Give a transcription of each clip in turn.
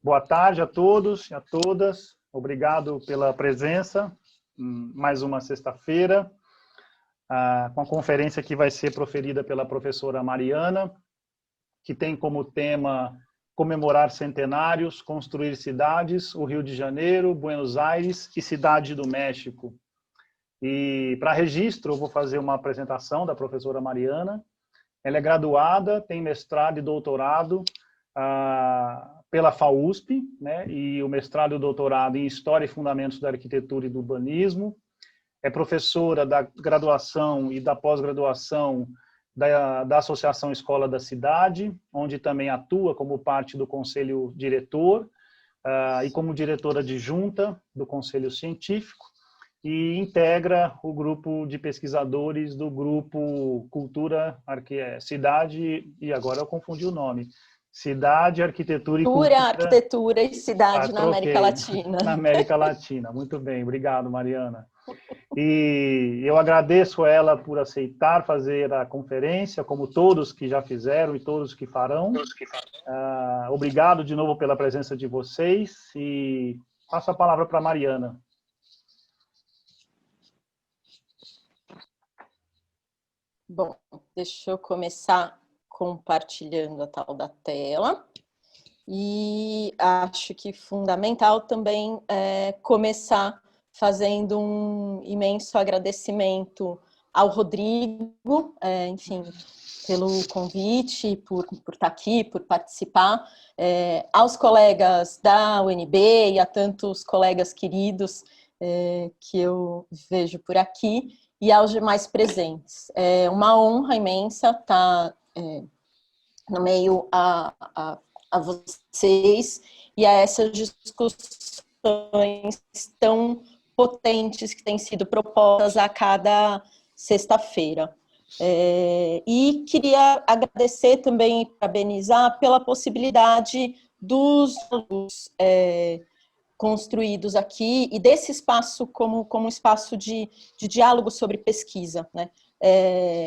Boa tarde a todos e a todas. Obrigado pela presença. Mais uma sexta-feira, com a conferência que vai ser proferida pela professora Mariana, que tem como tema comemorar centenários, construir cidades, o Rio de Janeiro, Buenos Aires e Cidade do México. E para registro, eu vou fazer uma apresentação da professora Mariana. Ela é graduada, tem mestrado e doutorado pela FAUSP, né, e o mestrado e o doutorado em História e Fundamentos da Arquitetura e do Urbanismo. É professora da graduação e da pós-graduação da Associação Escola da Cidade, onde também atua como parte do Conselho Diretor e como diretora adjunta do Conselho Científico, e integra o grupo de pesquisadores do grupo Cultura, Cidade, e agora eu confundi o nome, Cidade, Arquitetura e Cultura. Arquitetura e Cidade na América Latina. Na América Latina, muito bem, obrigado, Mariana. E eu agradeço a ela por aceitar fazer a conferência, como todos que já fizeram e todos que farão. Obrigado de novo pela presença de vocês e passo a palavra para a Mariana. Bom, deixa eu começar compartilhando a tal da tela. E acho que fundamental também começar fazendo um imenso agradecimento ao Rodrigo, enfim, pelo convite, por estar aqui, por participar, aos colegas da UNB e a tantos colegas queridos que eu vejo por aqui, e aos demais presentes. É uma honra imensa estar no meio a vocês e a essas discussões tão potentes que têm sido propostas a cada sexta-feira. E queria agradecer também e parabenizar pela possibilidade dos construídos aqui e desse espaço como um espaço de diálogo sobre pesquisa, né?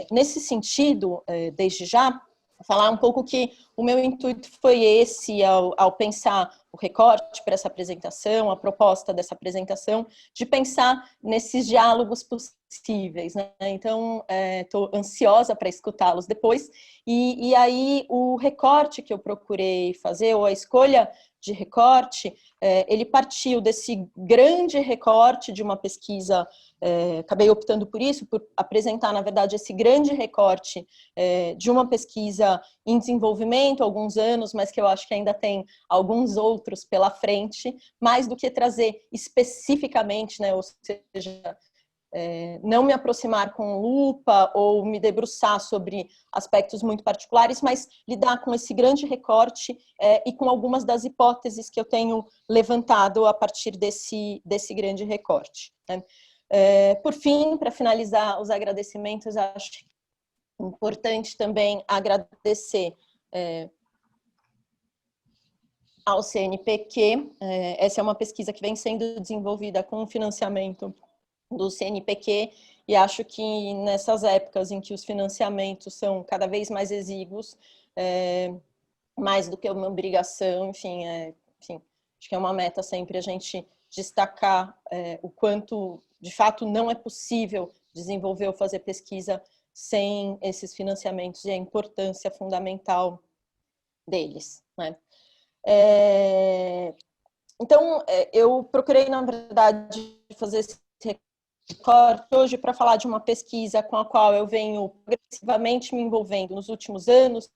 Nesse sentido, desde já, falar um pouco que o meu intuito foi esse ao pensar o recorte para essa apresentação, a proposta dessa apresentação, de pensar nesses diálogos possíveis, né? Então, estou ansiosa para escutá-los depois, e aí o recorte que eu procurei fazer, ou a escolha de recorte, ele partiu desse grande recorte de uma pesquisa, acabei optando por isso, por apresentar, na verdade, esse grande recorte de uma pesquisa em desenvolvimento há alguns anos, mas que eu acho que ainda tem alguns outros pela frente, mais do que trazer especificamente, né, ou seja, não me aproximar com lupa ou me debruçar sobre aspectos muito particulares, mas lidar com esse grande recorte e com algumas das hipóteses que eu tenho levantado a partir desse grande recorte, né? Por fim, para finalizar os agradecimentos, acho importante também agradecer ao CNPq. Essa é uma pesquisa que vem sendo desenvolvida com financiamento do CNPq, e acho que nessas épocas em que os financiamentos são cada vez mais exíguos, mais do que uma obrigação, enfim, acho que é uma meta sempre a gente destacar o quanto, de fato, não é possível desenvolver ou fazer pesquisa sem esses financiamentos e a importância fundamental deles, né? Então, eu procurei, na verdade, fazer esse recorte hoje para falar de uma pesquisa com a qual eu venho progressivamente me envolvendo nos últimos anos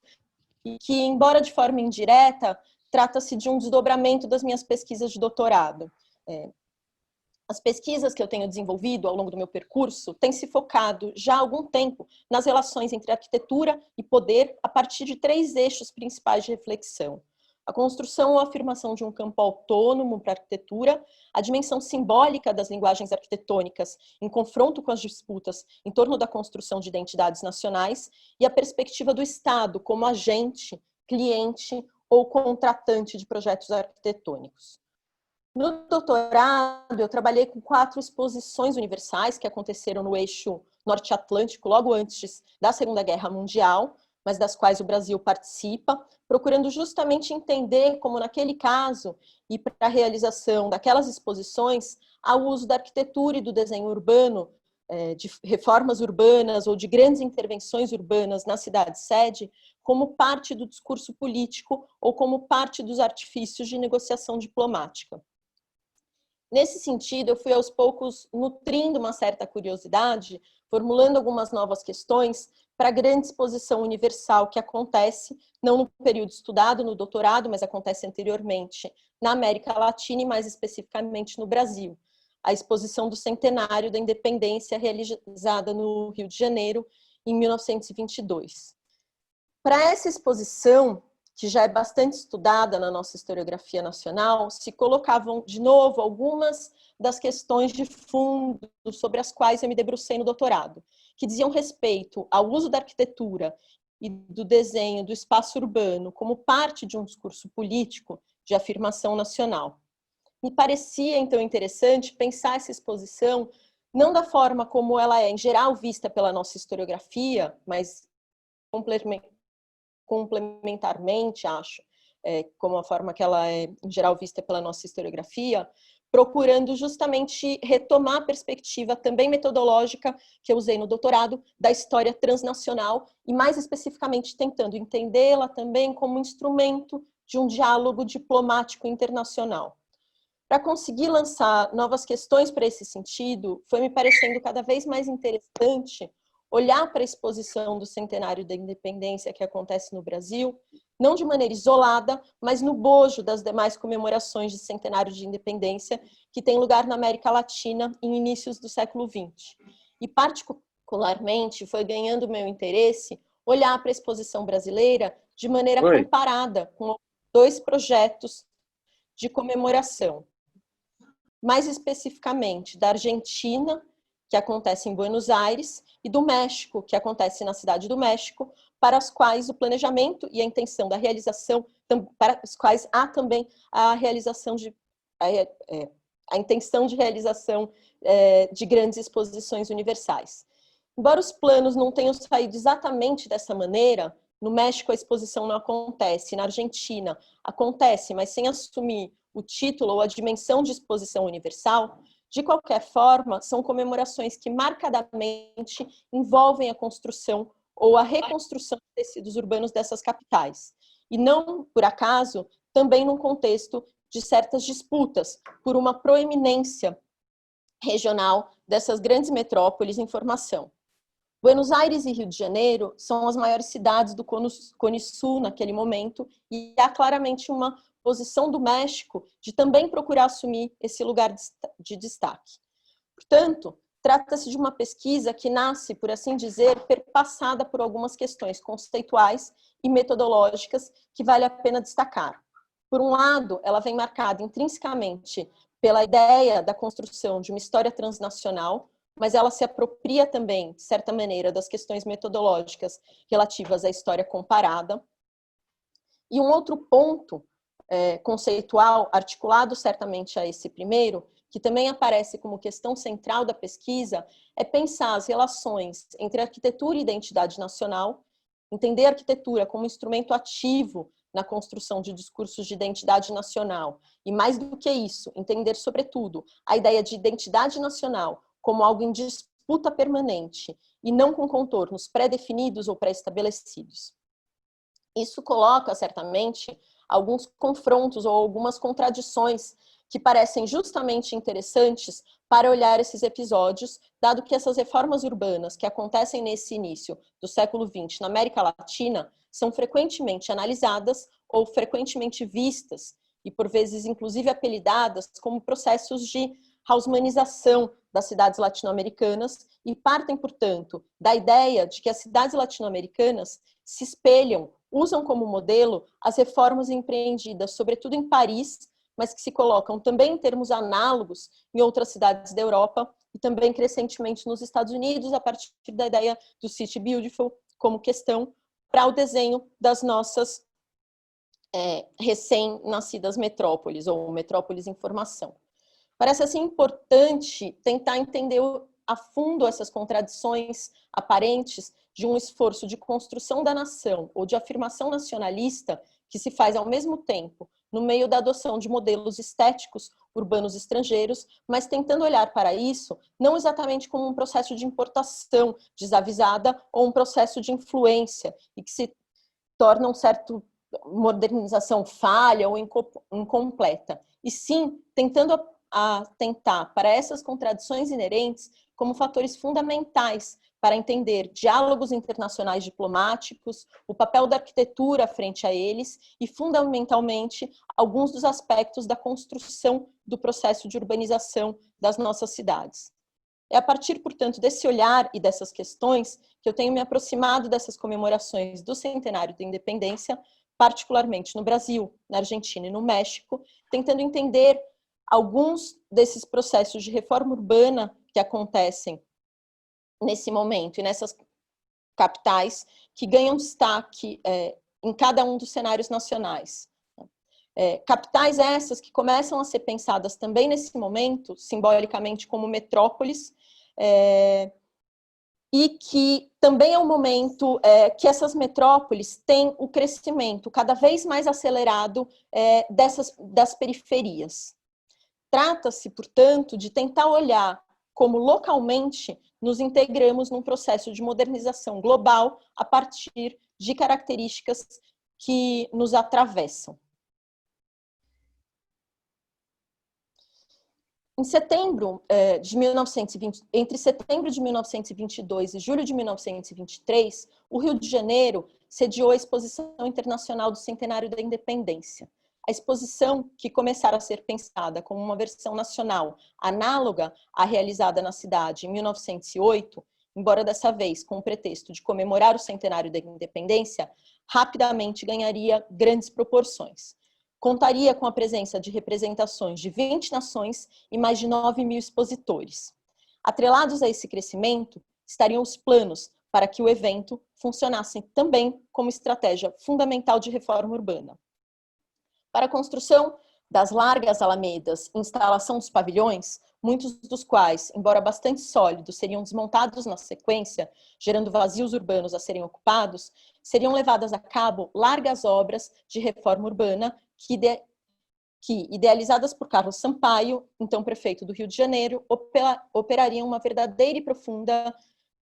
e que, embora de forma indireta, trata-se de um desdobramento das minhas pesquisas de doutorado. As pesquisas que eu tenho desenvolvido ao longo do meu percurso têm se focado já há algum tempo nas relações entre arquitetura e poder a partir de 3 eixos principais de reflexão: a construção ou afirmação de um campo autônomo para a arquitetura, a dimensão simbólica das linguagens arquitetônicas em confronto com as disputas em torno da construção de identidades nacionais e a perspectiva do Estado como agente, cliente ou contratante de projetos arquitetônicos. No doutorado, eu trabalhei com 4 exposições universais que aconteceram no eixo norte-atlântico logo antes da Segunda Guerra Mundial, mas das quais o Brasil participa, procurando justamente entender como, naquele caso, e para a realização daquelas exposições, há o uso da arquitetura e do desenho urbano, de reformas urbanas ou de grandes intervenções urbanas na cidade-sede, como parte do discurso político ou como parte dos artifícios de negociação diplomática. Nesse sentido, eu fui aos poucos nutrindo uma certa curiosidade, formulando algumas novas questões para a grande exposição universal que acontece, não no período estudado, no doutorado, mas acontece anteriormente na América Latina e mais especificamente no Brasil. A exposição do centenário da independência realizada no Rio de Janeiro em 1922. Para essa exposição, que já é bastante estudada na nossa historiografia nacional, se colocavam de novo algumas das questões de fundo sobre as quais eu me debrucei no doutorado, que diziam respeito ao uso da arquitetura e do desenho do espaço urbano como parte de um discurso político de afirmação nacional. Me parecia, então, interessante pensar essa exposição não da forma como ela é, em geral, vista pela nossa historiografia, mas complementarmente, acho, como a forma que ela é, em geral, vista pela nossa historiografia, procurando justamente retomar a perspectiva também metodológica que eu usei no doutorado da história transnacional e, mais especificamente, tentando entendê-la também como instrumento de um diálogo diplomático internacional. Para conseguir lançar novas questões para esse sentido, foi me parecendo cada vez mais interessante olhar para a exposição do Centenário da Independência que acontece no Brasil, não de maneira isolada, mas no bojo das demais comemorações de Centenário de Independência que tem lugar na América Latina em inícios do século XX. E, particularmente, foi ganhando meu interesse olhar para a exposição brasileira de maneira comparada com dois projetos de comemoração. Mais especificamente da Argentina, que acontece em Buenos Aires, e do México, que acontece na Cidade do México, para as quais o planejamento e a intenção da realização, para as quais há também a realização de a intenção de realização de grandes exposições universais. Embora os planos não tenham saído exatamente dessa maneira, no México a exposição não acontece, na Argentina acontece, mas sem assumir o título ou a dimensão de exposição universal. De qualquer forma, são comemorações que marcadamente envolvem a construção ou a reconstrução de tecidos urbanos dessas capitais. E não, por acaso, também num contexto de certas disputas por uma proeminência regional dessas grandes metrópoles em formação. Buenos Aires e Rio de Janeiro são as maiores cidades do Cone Sul naquele momento, e há claramente uma posição do México de também procurar assumir esse lugar de destaque. Portanto, trata-se de uma pesquisa que nasce, por assim dizer, perpassada por algumas questões conceituais e metodológicas que vale a pena destacar. Por um lado, ela vem marcada intrinsecamente pela ideia da construção de uma história transnacional, mas ela se apropria também, de certa maneira, das questões metodológicas relativas à história comparada. E um outro ponto conceitual, articulado certamente a esse primeiro, que também aparece como questão central da pesquisa, é pensar as relações entre arquitetura e identidade nacional, entender a arquitetura como instrumento ativo na construção de discursos de identidade nacional, e mais do que isso, entender, sobretudo, a ideia de identidade nacional como algo em disputa permanente e não com contornos pré-definidos ou pré-estabelecidos. Isso coloca, certamente, alguns confrontos ou algumas contradições que parecem justamente interessantes para olhar esses episódios, dado que essas reformas urbanas que acontecem nesse início do século XX na América Latina são frequentemente analisadas ou frequentemente vistas, e por vezes inclusive apelidadas como processos de haussmannização das cidades latino-americanas, e partem, portanto, da ideia de que as cidades latino-americanas se espelham, usam como modelo as reformas empreendidas, sobretudo em Paris, mas que se colocam também em termos análogos em outras cidades da Europa e também crescentemente nos Estados Unidos, a partir da ideia do City Beautiful como questão para o desenho das nossas recém-nascidas metrópoles, ou metrópoles em formação. Parece assim importante tentar entender a fundo essas contradições aparentes de um esforço de construção da nação ou de afirmação nacionalista que se faz ao mesmo tempo no meio da adoção de modelos estéticos urbanos estrangeiros, mas tentando olhar para isso não exatamente como um processo de importação desavisada ou um processo de influência e que se torna um certo modernização falha ou incompleta, e sim tentando atentar para essas contradições inerentes como fatores fundamentais para entender diálogos internacionais diplomáticos, o papel da arquitetura frente a eles e, fundamentalmente, alguns dos aspectos da construção do processo de urbanização das nossas cidades. É a partir, portanto, desse olhar e dessas questões que eu tenho me aproximado dessas comemorações do centenário da independência, particularmente no Brasil, na Argentina e no México, tentando entender alguns desses processos de reforma urbana que acontecem nesse momento e nessas capitais que ganham destaque em cada um dos cenários nacionais. Capitais essas que começam a ser pensadas também nesse momento, simbolicamente como metrópoles, e que também é um momento que essas metrópoles têm o crescimento cada vez mais acelerado das periferias. Trata-se, portanto, de tentar olhar como localmente nos integramos num processo de modernização global a partir de características que nos atravessam. Em setembro de 1920, entre setembro de 1922 e julho de 1923, o Rio de Janeiro sediou a Exposição Internacional do Centenário da Independência. A exposição, que começara a ser pensada como uma versão nacional análoga à realizada na cidade em 1908, embora dessa vez com o pretexto de comemorar o centenário da independência, rapidamente ganharia grandes proporções. Contaria com a presença de representações de 20 nações e mais de 9.000 expositores. Atrelados a esse crescimento, estariam os planos para que o evento funcionasse também como estratégia fundamental de reforma urbana. Para a construção das largas alamedas e instalação dos pavilhões, muitos dos quais, embora bastante sólidos, seriam desmontados na sequência, gerando vazios urbanos a serem ocupados, seriam levadas a cabo largas obras de reforma urbana que, idealizadas por Carlos Sampaio, então prefeito do Rio de Janeiro, operariam uma verdadeira e profunda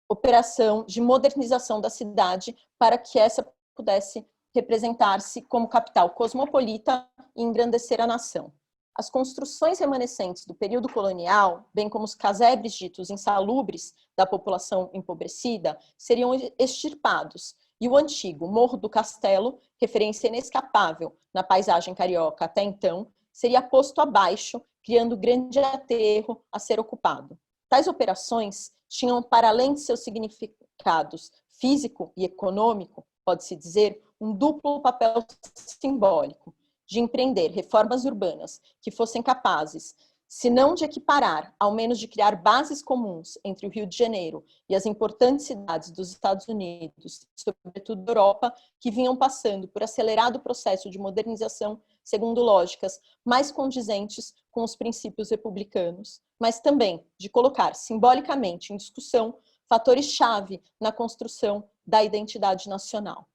operação de modernização da cidade para que essa pudesse representar-se como capital cosmopolita e engrandecer a nação. As construções remanescentes do período colonial, bem como os casebres ditos insalubres da população empobrecida, seriam extirpados, e o antigo Morro do Castelo, referência inescapável na paisagem carioca até então, seria posto abaixo, criando grande aterro a ser ocupado. Tais operações tinham, para além de seus significados físico e econômico, pode-se dizer, um duplo papel simbólico, de empreender reformas urbanas que fossem capazes, se não de equiparar, ao menos de criar bases comuns entre o Rio de Janeiro e as importantes cidades dos Estados Unidos, sobretudo da Europa, que vinham passando por acelerado processo de modernização segundo lógicas mais condizentes com os princípios republicanos, mas também de colocar simbolicamente em discussão fatores-chave na construção da identidade nacional.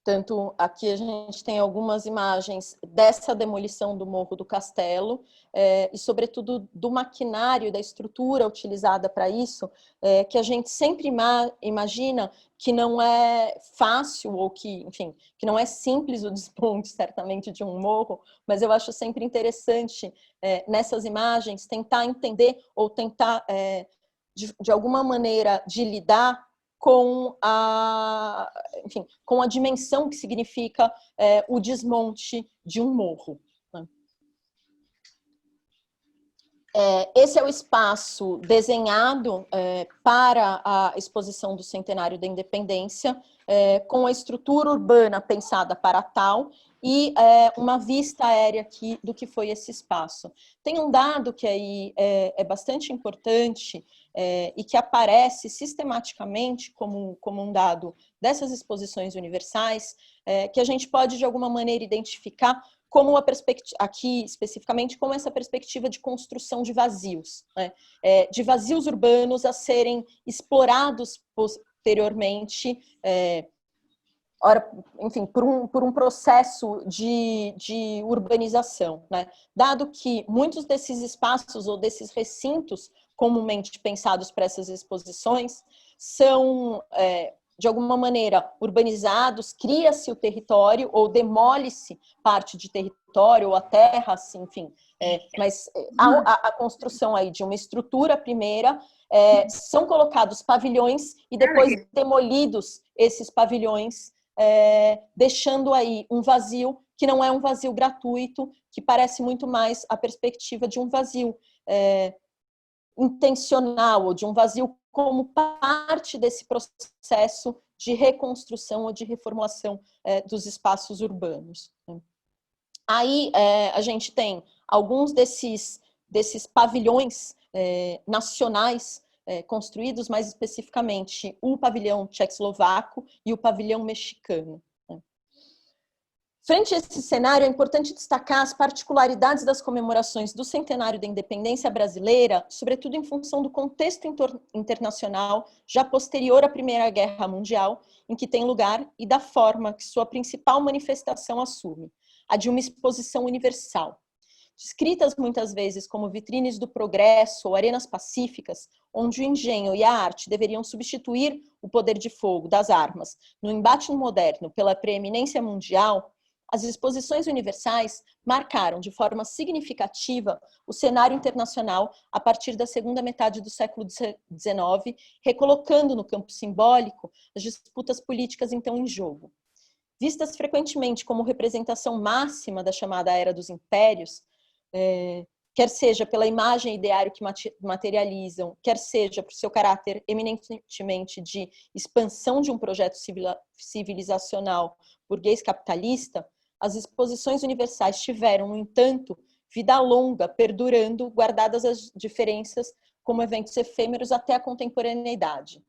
Portanto, aqui a gente tem algumas imagens dessa demolição do Morro do Castelo e, sobretudo, do maquinário, da estrutura utilizada para isso, que a gente sempre imagina que não é fácil ou que, enfim, que não é simples o desmonte, certamente, de um morro, mas eu acho sempre interessante, nessas imagens, tentar entender ou tentar, de alguma maneira, de lidar com enfim, com a dimensão que significa o desmonte de um morro. Né? Esse é o espaço desenhado para a exposição do Centenário da Independência, com a estrutura urbana pensada para tal e uma vista aérea aqui do que foi esse espaço. Tem um dado que aí é bastante importante e que aparece sistematicamente como um dado dessas exposições universais, que a gente pode, de alguma maneira, identificar como a perspectiva, aqui especificamente, como essa perspectiva de construção de vazios, né? De vazios urbanos a serem explorados posteriormente, enfim, por um processo de urbanização, né? Dado que muitos desses espaços ou desses recintos comumente pensados para essas exposições são, de alguma maneira, urbanizados, cria-se o território ou demole-se parte de território ou a terra, assim, enfim, mas a construção aí de uma estrutura primeira, são colocados pavilhões e depois demolidos esses pavilhões, deixando aí um vazio que não é um vazio gratuito, que parece muito mais a perspectiva de um vazio intencional, ou de um vazio como parte desse processo de reconstrução ou de reformulação dos espaços urbanos. Aí a gente tem alguns desses pavilhões nacionais construídos, mais especificamente o pavilhão tchecoslovaco e o pavilhão mexicano. Frente a esse cenário, é importante destacar as particularidades das comemorações do centenário da independência brasileira, sobretudo em função do contexto internacional já posterior à Primeira Guerra Mundial, em que tem lugar, e da forma que sua principal manifestação assume, a de uma exposição universal. Descritas muitas vezes como vitrines do progresso ou arenas pacíficas, onde o engenho e a arte deveriam substituir o poder de fogo das armas no embate moderno pela preeminência mundial, as exposições universais marcaram de forma significativa o cenário internacional a partir da segunda metade do século XIX, recolocando no campo simbólico as disputas políticas então em jogo. Vistas frequentemente como representação máxima da chamada Era dos Impérios, quer seja pela imagem e ideário que materializam, quer seja por seu caráter eminentemente de expansão de um projeto civilizacional burguês capitalista, as exposições universais tiveram, no entanto, vida longa, perdurando, guardadas as diferenças como eventos efêmeros até a contemporaneidade.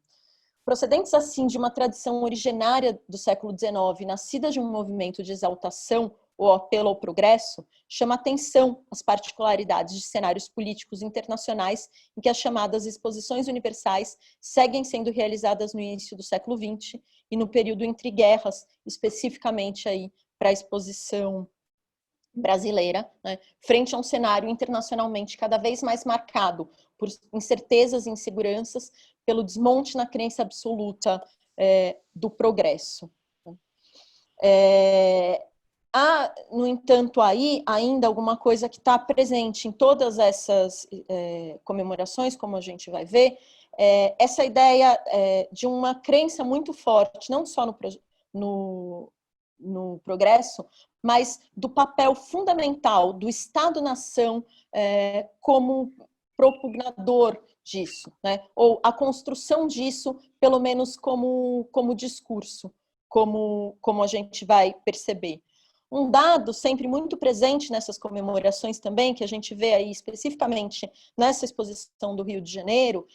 Procedentes, assim, de uma tradição originária do século XIX, nascida de um movimento de exaltação ou apelo ao progresso, chama atenção as particularidades de cenários políticos internacionais em que as chamadas exposições universais seguem sendo realizadas no início do século XX e no período entre guerras, especificamente aí para a exposição brasileira, né, frente a um cenário internacionalmente cada vez mais marcado por incertezas e inseguranças, pelo desmonte na crença absoluta do progresso. Há, no entanto, aí ainda alguma coisa que está presente em todas essas comemorações, como a gente vai ver, essa ideia de uma crença muito forte, não só no progresso, mas do papel fundamental do Estado-nação como propugnador disso, né? Ou a construção disso, pelo menos como discurso, como a gente vai perceber. Um dado sempre muito presente nessas comemorações também, que a gente vê aí especificamente nessa exposição do Rio de Janeiro,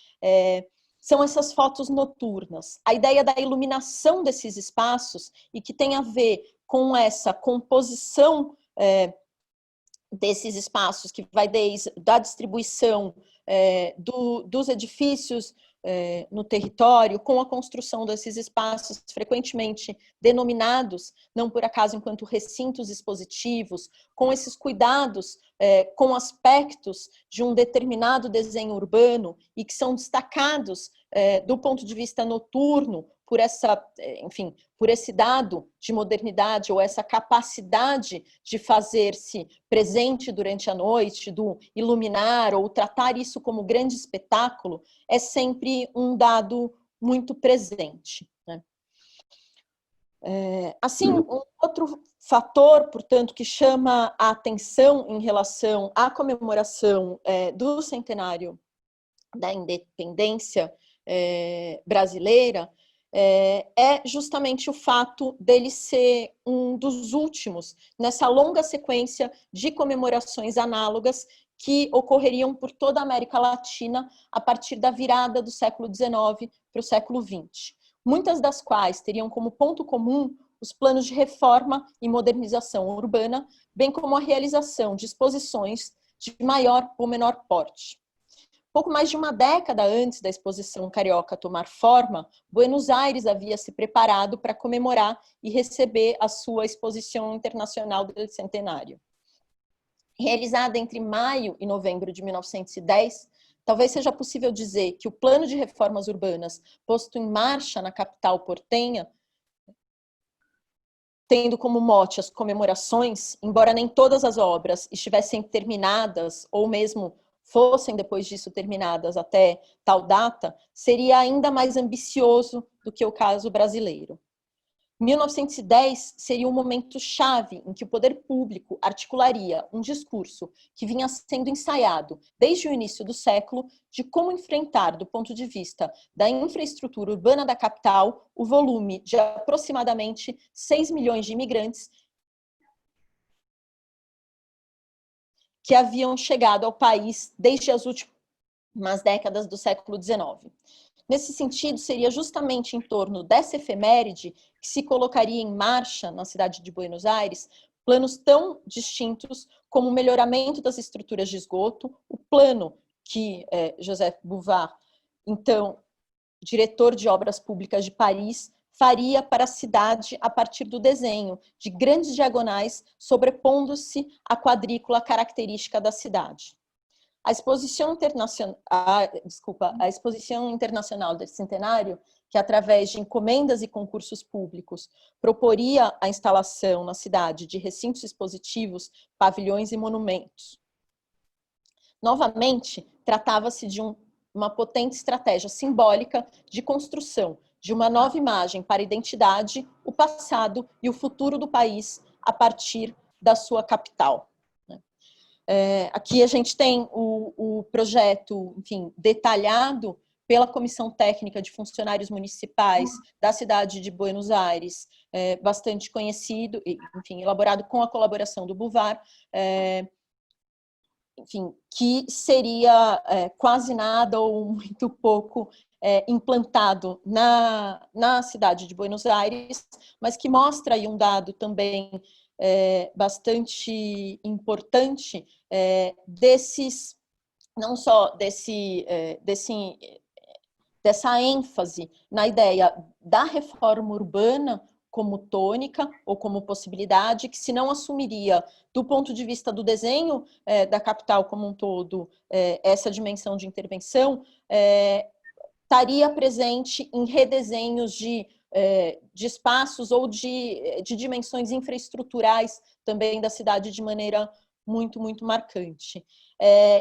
são essas fotos noturnas. A ideia da iluminação desses espaços e que tem a ver com essa composição desses espaços, que vai desde a distribuição dos edifícios no território, com a construção desses espaços frequentemente denominados, não por acaso enquanto recintos expositivos, com esses cuidados com aspectos de um determinado desenho urbano e que são destacados do ponto de vista noturno por enfim, por esse dado de modernidade ou essa capacidade de fazer-se presente durante a noite, do iluminar ou tratar isso como grande espetáculo, é sempre um dado muito presente, né? Assim, um outro fator, portanto, que chama a atenção em relação à comemoração do centenário da independência brasileira é justamente o fato dele ser um dos últimos nessa longa sequência de comemorações análogas que ocorreriam por toda a América Latina a partir da virada do século XIX para o século XX. Muitas das quais teriam como ponto comum os planos de reforma e modernização urbana, bem como a realização de exposições de maior ou menor porte. Pouco mais de uma década antes da exposição carioca tomar forma, Buenos Aires havia se preparado para comemorar e receber a sua exposição internacional do centenário. Realizada entre maio e novembro de 1910, talvez seja possível dizer que o plano de reformas urbanas posto em marcha na capital portenha, tendo como mote as comemorações, embora nem todas as obras estivessem terminadas, ou mesmo fossem depois disso terminadas até tal data, seria ainda mais ambicioso do que o caso brasileiro. 1910 seria um momento chave em que o poder público articularia um discurso que vinha sendo ensaiado desde o início do século de como enfrentar, do ponto de vista da infraestrutura urbana da capital, o volume de aproximadamente 6 milhões de imigrantes que haviam chegado ao país desde as últimas décadas do século XIX. Nesse sentido, seria justamente em torno dessa efeméride que se colocaria em marcha, na cidade de Buenos Aires, planos tão distintos como o melhoramento das estruturas de esgoto, o plano que Joseph Bouvard, então diretor de obras públicas de Paris, faria para a cidade a partir do desenho de grandes diagonais sobrepondo-se à quadrícula característica da cidade. A Exposição Internacional do Centenário, que através de encomendas e concursos públicos proporia a instalação na cidade de recintos expositivos, pavilhões e monumentos. Novamente, tratava-se de uma potente estratégia simbólica de construção de uma nova imagem para a identidade, o passado e o futuro do país a partir da sua capital. Aqui a gente tem o projeto, enfim, detalhado pela Comissão Técnica de Funcionários Municipais da cidade de Buenos Aires, bastante conhecido, enfim, elaborado com a colaboração do Bouvard, enfim, que seria quase nada ou muito pouco implantado na cidade de Buenos Aires, mas que mostra aí um dado também bastante importante não só dessa ênfase na ideia da reforma urbana como tônica ou como possibilidade, que se não assumiria, do ponto de vista do desenho da capital como um todo, essa dimensão de intervenção, estaria presente em redesenhos de espaços ou de dimensões infraestruturais também da cidade de maneira muito, muito marcante.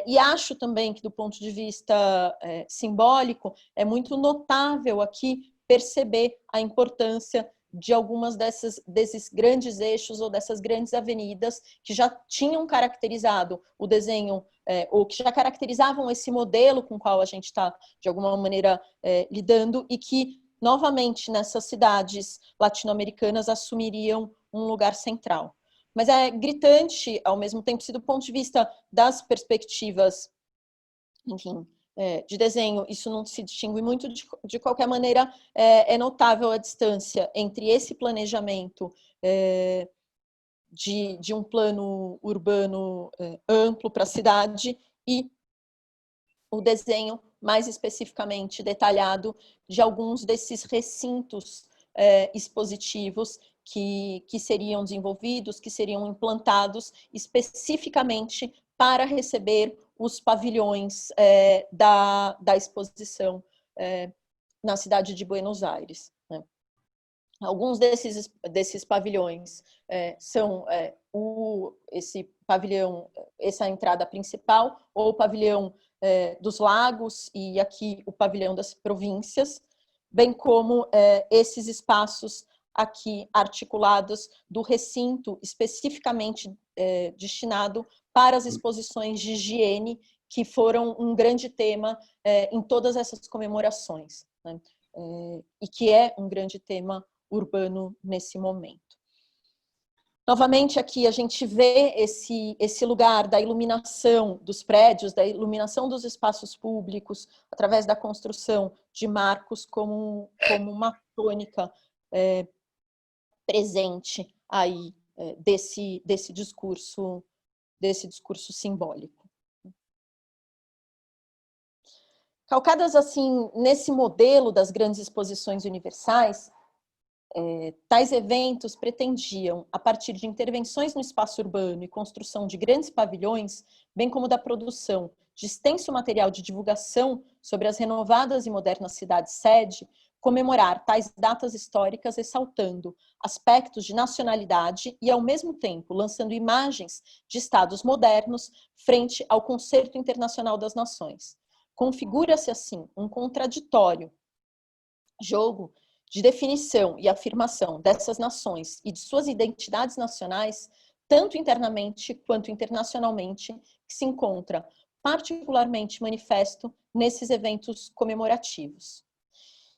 E acho também que, do ponto de vista simbólico, é muito notável aqui perceber a importância de algumas desses grandes eixos ou dessas grandes avenidas que já tinham caracterizado o desenho, ou que já caracterizavam esse modelo com o qual a gente está, de alguma maneira, lidando, e que, novamente, nessas cidades latino-americanas assumiriam um lugar central. Mas é gritante, ao mesmo tempo, se do ponto de vista das perspectivas, enfim, de desenho, isso não se distingue muito, de qualquer maneira, é notável a distância entre esse planejamento de um plano urbano amplo para a cidade e o desenho mais especificamente detalhado de alguns desses recintos expositivos que seriam desenvolvidos, que seriam implantados especificamente para receber os pavilhões da exposição na cidade de Buenos Aires. Né? Alguns desses pavilhões são esse pavilhão, essa entrada principal, ou o pavilhão dos lagos, e aqui o pavilhão das províncias, bem como esses espaços aqui articulados do recinto especificamente destinado para as exposições de higiene, que foram um grande tema em todas essas comemorações, né? E que é um grande tema urbano nesse momento. Novamente, aqui a gente vê esse lugar da iluminação dos prédios, da iluminação dos espaços públicos, através da construção de marcos como uma tônica presente aí desse discurso simbólico. Calcadas assim nesse modelo das grandes exposições universais, tais eventos pretendiam, a partir de intervenções no espaço urbano e construção de grandes pavilhões, bem como da produção de extenso material de divulgação sobre as renovadas e modernas cidades-sede, comemorar tais datas históricas ressaltando aspectos de nacionalidade e, ao mesmo tempo, lançando imagens de estados modernos frente ao concerto internacional das nações. Configura-se, assim, um contraditório jogo de definição e afirmação dessas nações e de suas identidades nacionais, tanto internamente quanto internacionalmente, que se encontra particularmente manifesto nesses eventos comemorativos.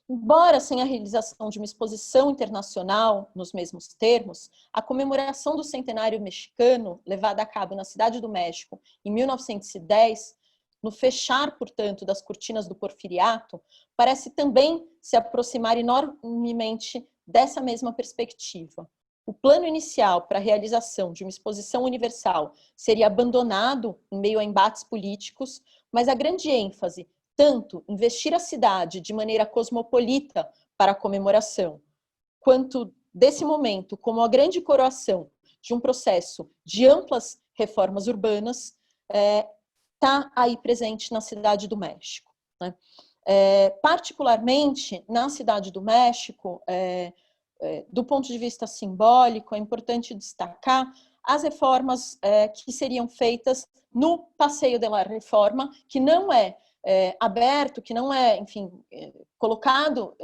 Embora sem a realização de uma exposição internacional nos mesmos termos, a comemoração do centenário mexicano, levada a cabo na Cidade do México em 1910, no fechar, portanto, das cortinas do Porfiriato, parece também se aproximar enormemente dessa mesma perspectiva. O plano inicial para a realização de uma exposição universal seria abandonado em meio a embates políticos, mas a grande ênfase, tanto investir a cidade de maneira cosmopolita para a comemoração, quanto desse momento como a grande coroação de um processo de amplas reformas urbanas, está aí presente na Cidade do México. Né? Particularmente na Cidade do México, do ponto de vista simbólico, é importante destacar as reformas que seriam feitas no Passeio de la Reforma, que não é aberto, que não é, enfim, colocado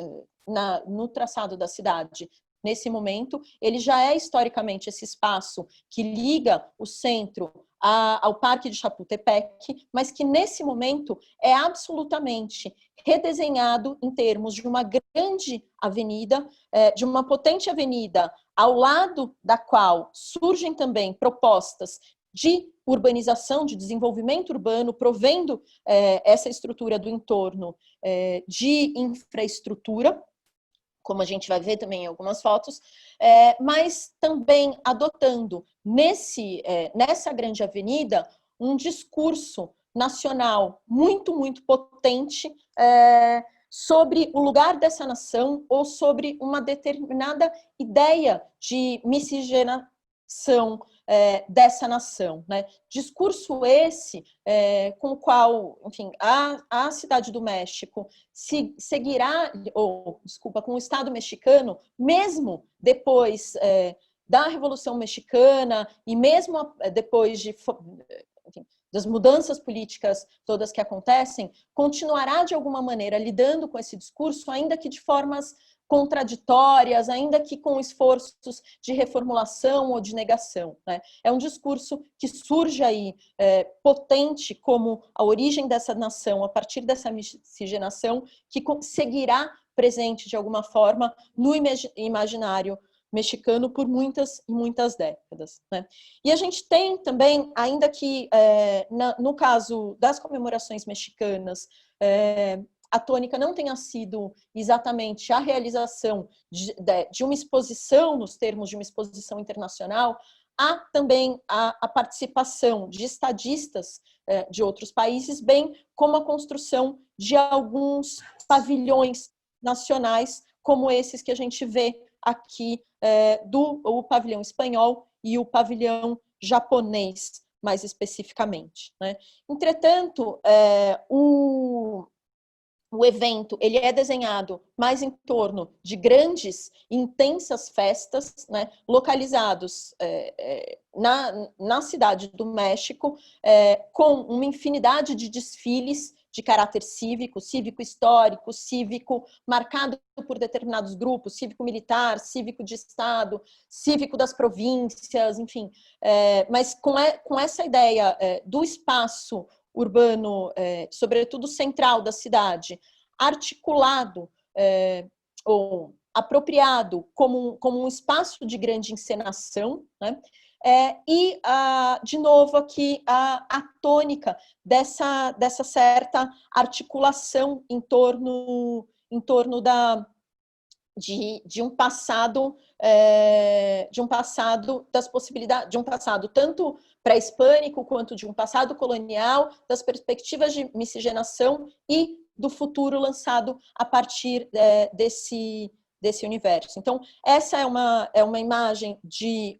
no traçado da cidade. Nesse momento, ele já é historicamente esse espaço que liga o centro ao Parque de Chapultepec, mas que nesse momento é absolutamente redesenhado em termos de uma grande avenida, de uma potente avenida, ao lado da qual surgem também propostas de urbanização, de desenvolvimento urbano, provendo essa estrutura do entorno de infraestrutura, como a gente vai ver também em algumas fotos, mas também adotando nessa grande avenida um discurso nacional muito, muito potente sobre o lugar dessa nação ou sobre uma determinada ideia de miscigenação dessa nação. Né? Discurso esse com o qual, enfim, a Cidade do México seguirá, com o Estado mexicano, mesmo depois da Revolução Mexicana e mesmo depois enfim, das mudanças políticas todas que acontecem, continuará de alguma maneira lidando com esse discurso, ainda que de formas contraditórias, ainda que com esforços de reformulação ou de negação. Né? É um discurso que surge aí potente como a origem dessa nação, a partir dessa miscigenação, que seguirá presente de alguma forma no imaginário mexicano por muitas e muitas décadas. Né? E a gente tem também, ainda que no caso das comemorações mexicanas, a tônica não tenha sido exatamente a realização de uma exposição, nos termos de uma exposição internacional, há também a participação de estadistas de outros países, bem como a construção de alguns pavilhões nacionais, como esses que a gente vê aqui, o pavilhão espanhol e o pavilhão japonês, mais especificamente. Né? Entretanto, o evento ele é desenhado mais em torno de grandes, intensas festas, né, localizados na Cidade do México, com uma infinidade de desfiles de caráter cívico, cívico-histórico, cívico marcado por determinados grupos, cívico-militar, cívico de Estado, cívico das províncias, enfim. Mas com essa ideia do espaço urbano, sobretudo central da cidade, articulado ou apropriado como um espaço de grande encenação, né? E, de novo, aqui a tônica dessa certa articulação em torno de um passado das possibilidades, de um passado tanto pré-hispânico quanto de um passado colonial, das perspectivas de miscigenação e do futuro lançado a partir desse universo. Então, essa é uma imagem de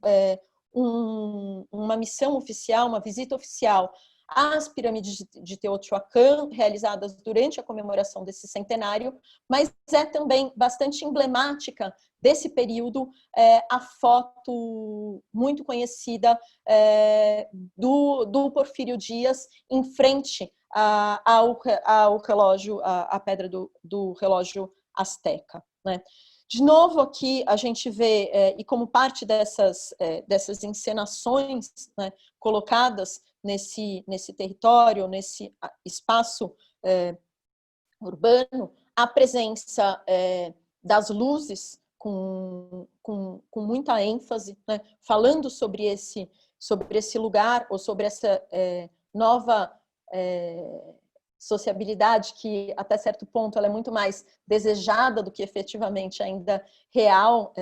uma missão oficial, uma visita oficial às pirâmides de Teotihuacan, realizadas durante a comemoração desse centenário, mas é também bastante emblemática desse período a foto muito conhecida do Porfírio Dias em frente ao relógio, à pedra do relógio asteca, né? De novo, aqui a gente vê, e como parte dessas encenações, né, colocadas nesse território, nesse espaço urbano, a presença das luzes com muita ênfase, né, falando sobre esse lugar, ou sobre essa nova sociabilidade que, até certo ponto, ela é muito mais desejada do que efetivamente ainda real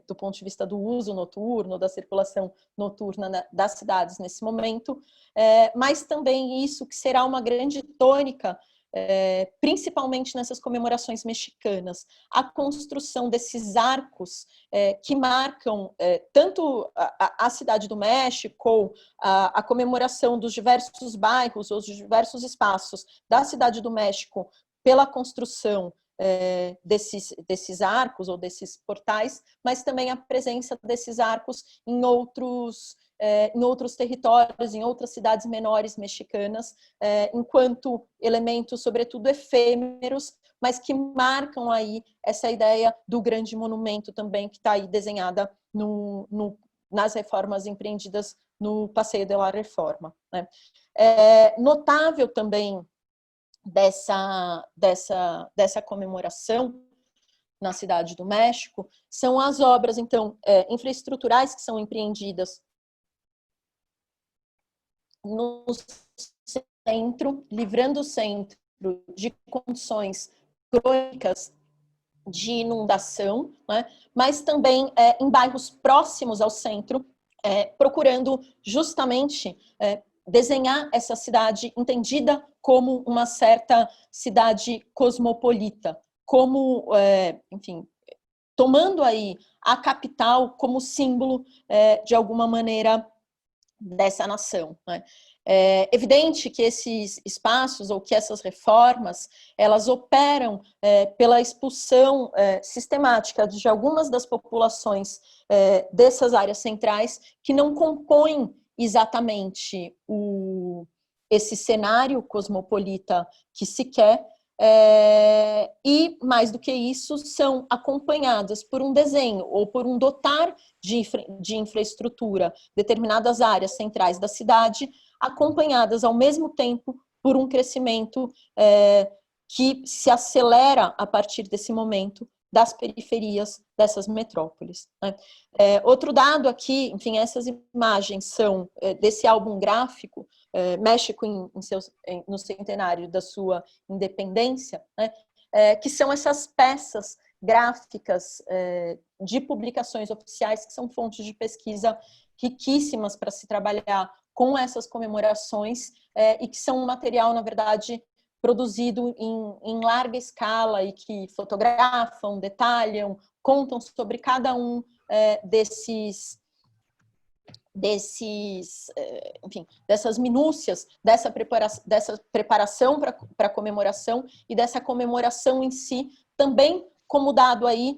do ponto de vista do uso noturno, da circulação noturna das cidades nesse momento, mas também isso que será uma grande tônica, principalmente nessas comemorações mexicanas, a construção desses arcos que marcam tanto a cidade do México, a comemoração dos diversos bairros, os diversos espaços da cidade do México pela construção desses arcos ou desses portais, mas também a presença desses arcos em outros territórios, em outras cidades menores mexicanas, enquanto elementos, sobretudo, efêmeros, mas que marcam aí essa ideia do grande monumento também, que está aí desenhada nas reformas empreendidas no Passeio de la Reforma, né? Notável também dessa comemoração na Cidade do México são as obras, então, infraestruturais que são empreendidas no centro, livrando o centro de condições crônicas de inundação, né? Mas também em bairros próximos ao centro, procurando justamente desenhar essa cidade entendida como uma certa cidade cosmopolita, como, enfim, tomando aí a capital como símbolo, de alguma maneira, dessa nação, né? É evidente que esses espaços ou que essas reformas, elas operam pela expulsão sistemática de algumas das populações dessas áreas centrais que não compõem exatamente esse cenário cosmopolita que se quer, e, mais do que isso, são acompanhadas por um desenho ou por um dotar de infraestrutura determinadas áreas centrais da cidade, acompanhadas ao mesmo tempo por um crescimento que se acelera a partir desse momento das periferias dessas metrópoles, né? Outro dado aqui, enfim, essas imagens são desse álbum gráfico, México no centenário da sua independência, né? Que são essas peças gráficas de publicações oficiais, que são fontes de pesquisa riquíssimas para se trabalhar com essas comemorações, e que são um material, na verdade, produzido em larga escala e que fotografam, detalham, contam sobre cada um enfim, dessas minúcias, dessa preparação para a comemoração e dessa comemoração em si, também como dado aí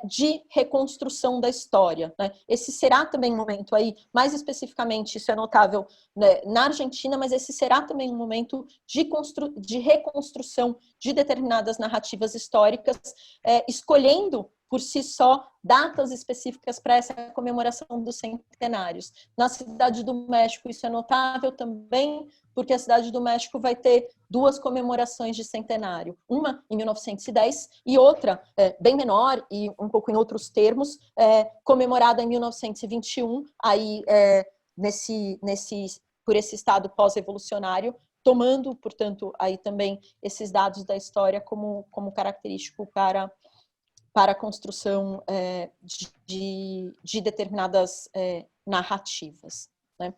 de reconstrução da história, né? Esse será também um momento aí, mais especificamente, isso é notável, né, na Argentina, mas esse será também um momento de reconstrução de determinadas narrativas históricas, escolhendo por si só datas específicas para essa comemoração dos centenários. Na Cidade do México isso é notável também, porque a Cidade do México vai ter duas comemorações de centenário, uma em 1910 e outra bem menor e um pouco em outros termos, comemorada em 1921, aí por esse estado pós-revolucionário, tomando, portanto, aí também esses dados da história como característico para para a construção de determinadas narrativas, né?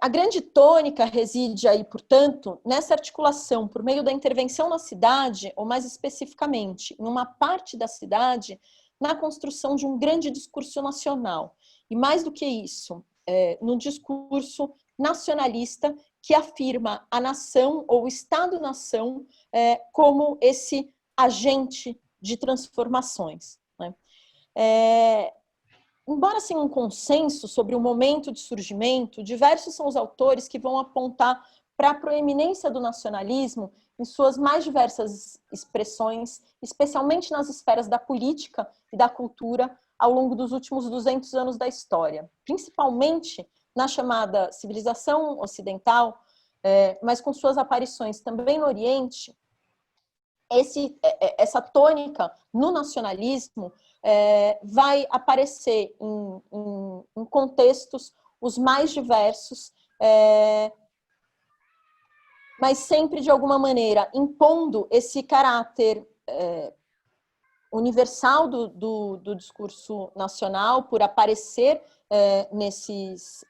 A grande tônica reside aí, portanto, nessa articulação por meio da intervenção na cidade, ou mais especificamente, numa parte da cidade, na construção de um grande discurso nacional. E mais do que isso, num discurso nacionalista que afirma a nação ou o Estado-nação como esse agente de transformações, né? Embora sem um consenso sobre o momento de surgimento, diversos são os autores que vão apontar para a proeminência do nacionalismo em suas mais diversas expressões, especialmente nas esferas da política e da cultura ao longo dos últimos 200 anos da história, principalmente na chamada civilização ocidental, mas com suas aparições também no Oriente. Essa tônica no nacionalismo vai aparecer em contextos os mais diversos, mas sempre de alguma maneira impondo esse caráter universal do discurso nacional por aparecer nesses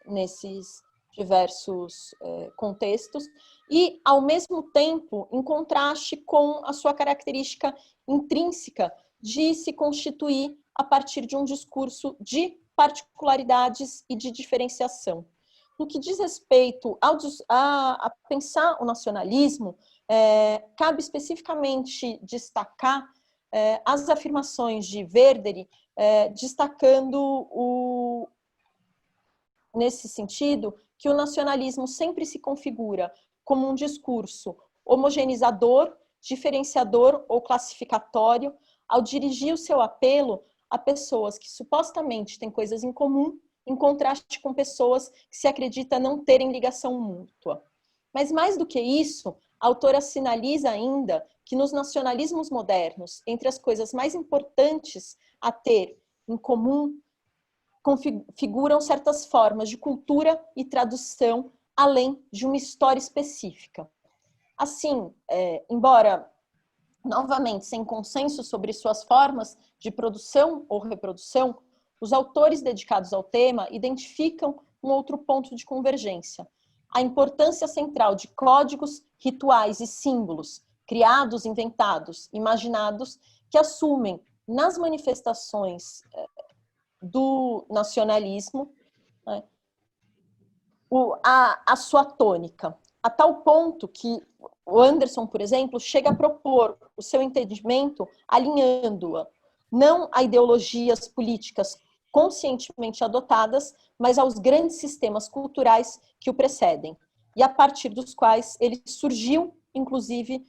diversos contextos e, ao mesmo tempo, em contraste com a sua característica intrínseca de se constituir a partir de um discurso de particularidades e de diferenciação. No que diz respeito a pensar o nacionalismo, cabe especificamente destacar as afirmações de Verderi, destacando nesse sentido que o nacionalismo sempre se configura como um discurso homogeneizador, diferenciador ou classificatório, ao dirigir o seu apelo a pessoas que supostamente têm coisas em comum, em contraste com pessoas que se acredita não terem ligação mútua. Mas mais do que isso, a autora sinaliza ainda que nos nacionalismos modernos, entre as coisas mais importantes a ter em comum, configuram certas formas de cultura e tradução, além de uma história específica. Assim, embora, novamente, sem consenso sobre suas formas de produção ou reprodução, os autores dedicados ao tema identificam um outro ponto de convergência: a importância central de códigos, rituais e símbolos, criados, inventados, imaginados, que assumem nas manifestações do nacionalismo, né, a sua tônica, a tal ponto que o Anderson, por exemplo, chega a propor o seu entendimento alinhando-a não a ideologias políticas conscientemente adotadas, mas aos grandes sistemas culturais que o precedem, e a partir dos quais ele surgiu, inclusive,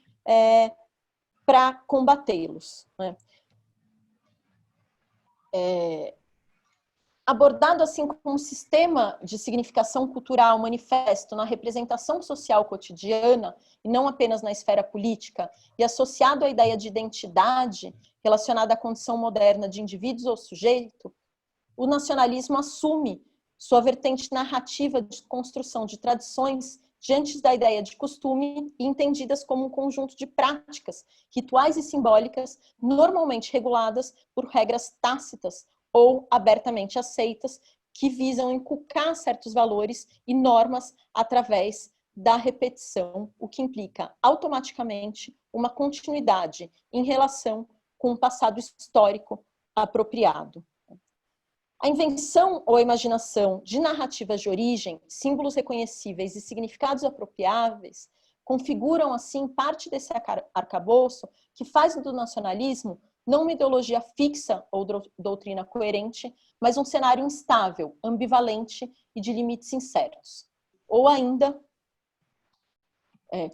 para combatê-los, né? Abordado assim como um sistema de significação cultural manifesto na representação social cotidiana, e não apenas na esfera política, e associado à ideia de identidade relacionada à condição moderna de indivíduos ou sujeito, o nacionalismo assume sua vertente narrativa de construção de tradições diante da ideia de costume e entendidas como um conjunto de práticas, rituais e simbólicas, normalmente reguladas por regras tácitas ou abertamente aceitas, que visam inculcar certos valores e normas através da repetição, o que implica automaticamente uma continuidade em relação com o passado histórico apropriado. A invenção ou a imaginação de narrativas de origem, símbolos reconhecíveis e significados apropriáveis configuram, assim, parte desse arcabouço que faz do nacionalismo não uma ideologia fixa ou doutrina coerente, mas um cenário instável, ambivalente e de limites incertos. Ou ainda,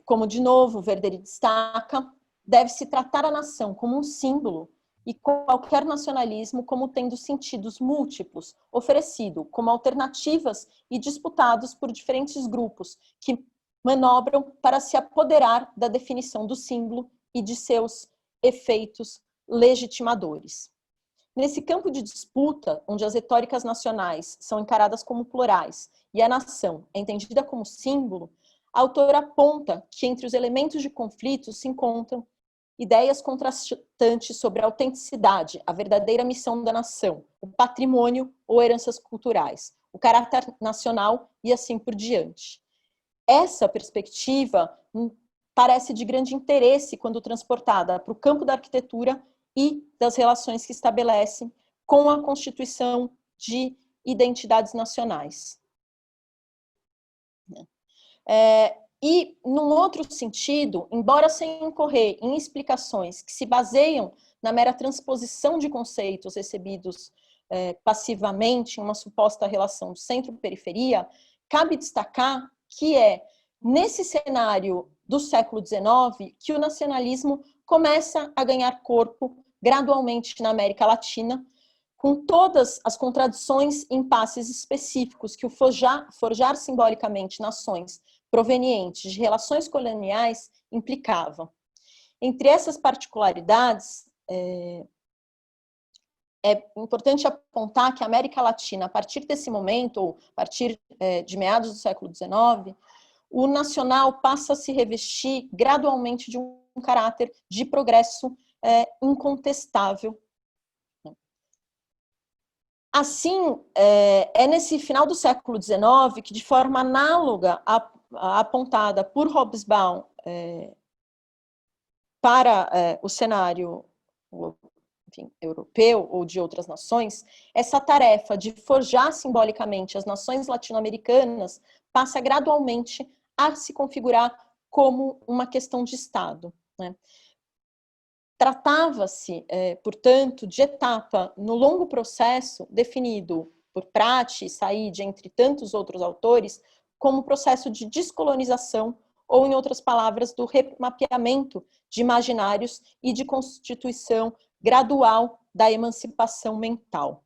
como de novo Verderi destaca, deve-se tratar a nação como um símbolo e qualquer nacionalismo como tendo sentidos múltiplos, oferecido como alternativas e disputados por diferentes grupos que manobram para se apoderar da definição do símbolo e de seus efeitos legitimadores. Nesse campo de disputa, onde as retóricas nacionais são encaradas como plurais e a nação é entendida como símbolo, a autora aponta que entre os elementos de conflito se encontram ideias contrastantes sobre a autenticidade, a verdadeira missão da nação, o patrimônio ou heranças culturais, o caráter nacional e assim por diante. Essa perspectiva parece de grande interesse quando transportada para o campo da arquitetura e das relações que estabelecem com a constituição de identidades nacionais. E, num outro sentido, embora sem incorrer em explicações que se baseiam na mera transposição de conceitos recebidos passivamente em uma suposta relação centro-periferia, cabe destacar que é nesse cenário do século XIX que o nacionalismo começa a ganhar corpo gradualmente na América Latina, com todas as contradições e impasses específicos que o forjar simbolicamente nações provenientes de relações coloniais implicavam. Entre essas particularidades, é importante apontar que a América Latina, a partir desse momento, ou a partir de meados do século XIX, o nacional passa a se revestir gradualmente de um caráter de progresso incontestável. Assim, é nesse final do século XIX que, de forma análoga à apontada por Hobsbawm para o cenário europeu ou de outras nações, essa tarefa de forjar simbolicamente as nações latino-americanas passa gradualmente a se configurar como uma questão de Estado, né? Tratava-se, portanto, de etapa no longo processo definido por Pratt e Said, entre tantos outros autores, como processo de descolonização, ou, em outras palavras, do remapeamento de imaginários e de constituição gradual da emancipação mental.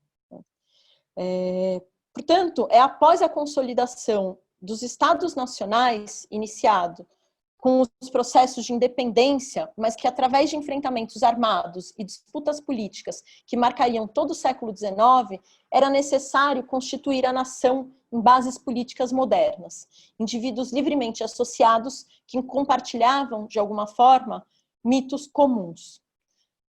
Portanto, é após a consolidação dos Estados nacionais, iniciado com os processos de independência, mas que através de enfrentamentos armados e disputas políticas que marcariam todo o século XIX, era necessário constituir a nação em bases políticas modernas, indivíduos livremente associados que compartilhavam, de alguma forma, mitos comuns.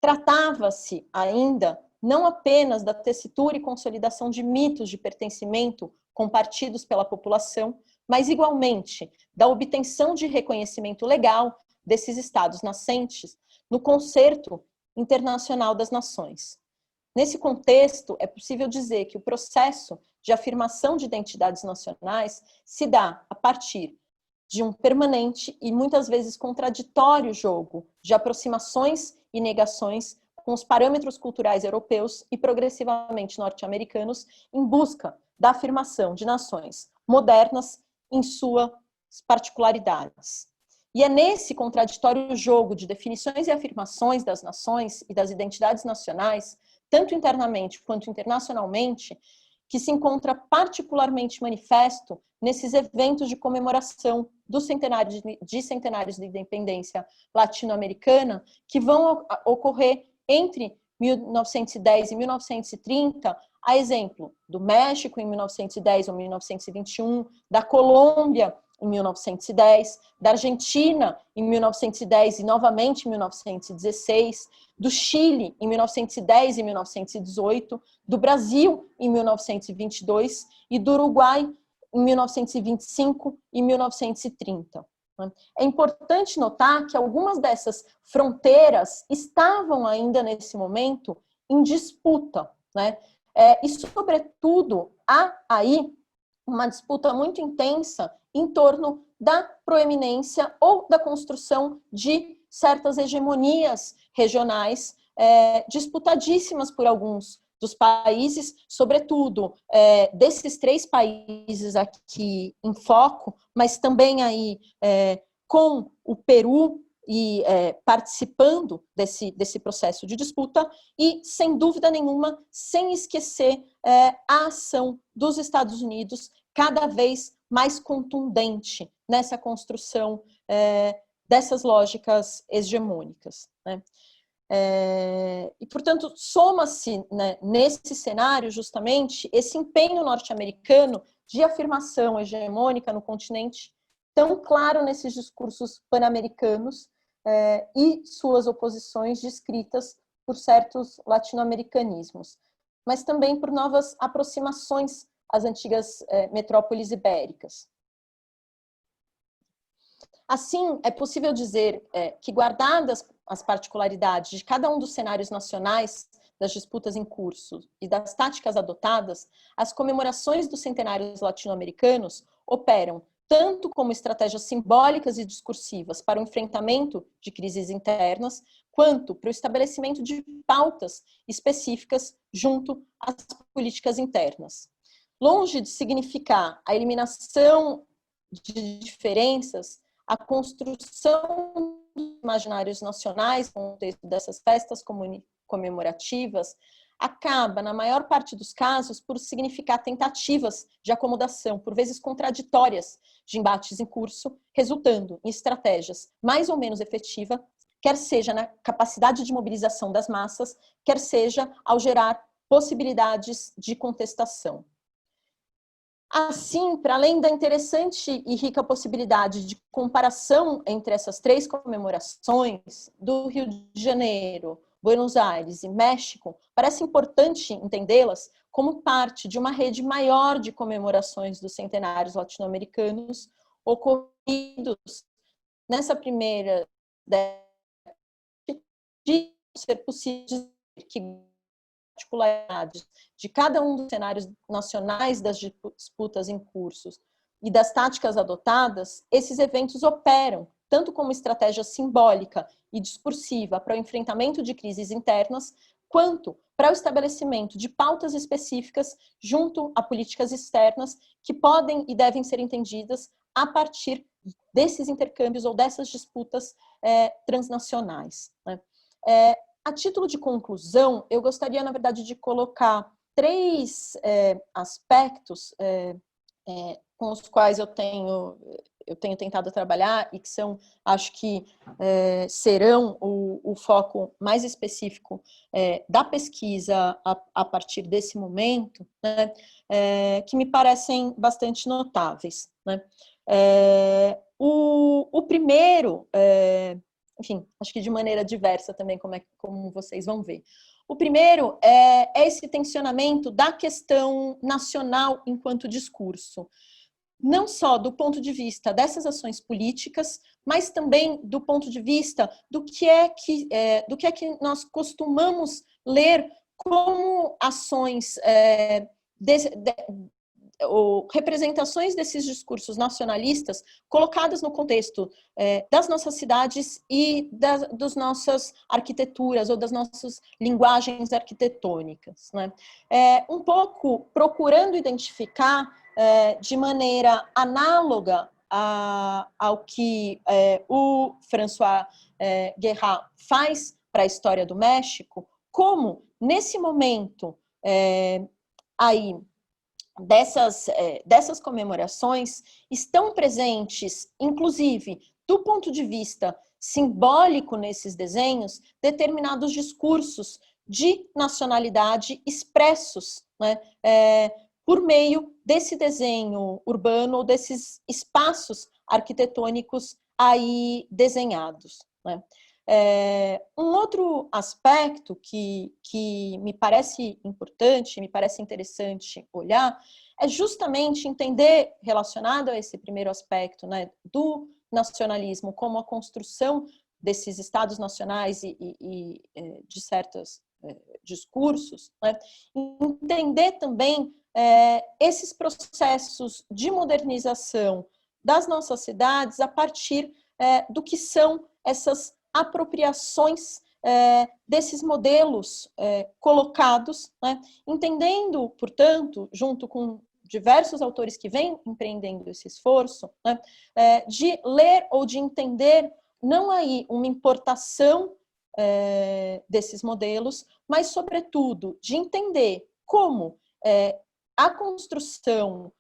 Tratava-se ainda não apenas da tessitura e consolidação de mitos de pertencimento compartidos pela população, mas igualmente da obtenção de reconhecimento legal desses estados nascentes no concerto internacional das nações. Nesse contexto, é possível dizer que o processo de afirmação de identidades nacionais se dá a partir de um permanente e muitas vezes contraditório jogo de aproximações e negações com os parâmetros culturais europeus e progressivamente norte-americanos em busca da afirmação de nações modernas em suas particularidades. E é nesse contraditório jogo de definições e afirmações das nações e das identidades nacionais, tanto internamente quanto internacionalmente, que se encontra particularmente manifesto nesses eventos de comemoração dos centenários de independência latino-americana, que vão ocorrer entre 1910 e 1930, a exemplo do México em 1910 ou 1921, da Colômbia em 1910, da Argentina em 1910 e novamente em 1916, do Chile em 1910 e 1918, do Brasil em 1922 e do Uruguai em 1925 e 1930. É importante notar que algumas dessas fronteiras estavam ainda nesse momento em disputa, né? E, sobretudo, há aí uma disputa muito intensa em torno da proeminência ou da construção de certas hegemonias regionais disputadíssimas por alguns dos países, sobretudo desses 3 países aqui em foco, mas também aí com o Peru e participando desse processo de disputa e, sem dúvida nenhuma, sem esquecer a ação dos Estados Unidos cada vez mais contundente nessa construção dessas lógicas hegemônicas, né? E, portanto, soma-se, né, nesse cenário, justamente, esse empenho norte-americano de afirmação hegemônica no continente, tão claro nesses discursos pan-americanos, e suas oposições descritas por certos latino-americanismos, mas também por novas aproximações às antigas metrópoles ibéricas. Assim, é possível dizer que, guardadas as particularidades de cada um dos cenários nacionais das disputas em curso e das táticas adotadas, as comemorações dos centenários latino-americanos operam tanto como estratégias simbólicas e discursivas para o enfrentamento de crises internas, quanto para o estabelecimento de pautas específicas junto às políticas internas. Longe de significar a eliminação de diferenças, a construção dos imaginários nacionais no contexto dessas festas comemorativas acaba, na maior parte dos casos, por significar tentativas de acomodação, por vezes contraditórias, de embates em curso, resultando em estratégias mais ou menos efetivas, quer seja na capacidade de mobilização das massas, quer seja ao gerar possibilidades de contestação. Assim, para além da interessante e rica possibilidade de comparação entre essas três comemorações do Rio de Janeiro, Buenos Aires e México, parece importante entendê-las como parte de uma rede maior de comemorações dos centenários latino-americanos ocorridos nessa primeira década, de ser possível dizer que particularidades de cada um dos cenários nacionais das disputas em cursos e das táticas adotadas, esses eventos operam tanto como estratégia simbólica e discursiva para o enfrentamento de crises internas, quanto para o estabelecimento de pautas específicas junto a políticas externas que podem e devem ser entendidas a partir desses intercâmbios ou dessas disputas transnacionais. Né? A título de conclusão, eu gostaria, na verdade, de colocar três aspectos com os quais eu tenho tentado trabalhar e que são, acho que serão o foco mais específico da pesquisa a partir desse momento, né, que me parecem bastante notáveis. Né? O primeiro, enfim, acho que de maneira diversa também, como vocês vão ver. O primeiro é esse tensionamento da questão nacional enquanto discurso, não só do ponto de vista dessas ações políticas, mas também do ponto de vista do que é que nós costumamos ler como ações ou representações desses discursos nacionalistas colocadas no contexto das nossas cidades e das nossas arquiteturas ou das nossas linguagens arquitetônicas. Né? Um pouco procurando identificar de maneira análoga ao que o François Guerra faz para a história do México, como nesse momento aí dessas comemorações estão presentes, inclusive, do ponto de vista simbólico nesses desenhos, determinados discursos de nacionalidade expressos, né, por meio desse desenho urbano ou desses espaços arquitetônicos aí desenhados. Né. Um outro aspecto que me parece importante, me parece interessante olhar, é justamente entender, relacionado a esse primeiro aspecto, né, do nacionalismo como a construção desses estados nacionais e de certos discursos, né, entender também esses processos de modernização das nossas cidades a partir do que são essas apropriações desses modelos colocados, né, entendendo, portanto, junto com diversos autores que vêm empreendendo esse esforço, né, de ler ou de entender não aí uma importação desses modelos, mas, sobretudo, de entender como a construção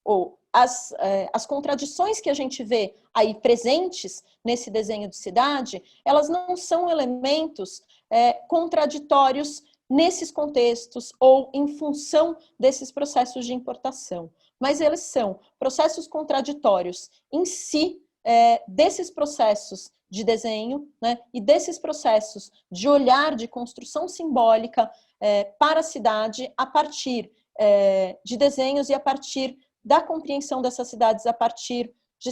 ou as contradições que a gente vê aí presentes nesse desenho de cidade, elas não são elementos contraditórios nesses contextos ou em função desses processos de importação, mas eles são processos contraditórios em si, desses processos de desenho, né, e desses processos de olhar, de construção simbólica para a cidade a partir de desenhos e a partir da compreensão dessas cidades, a partir de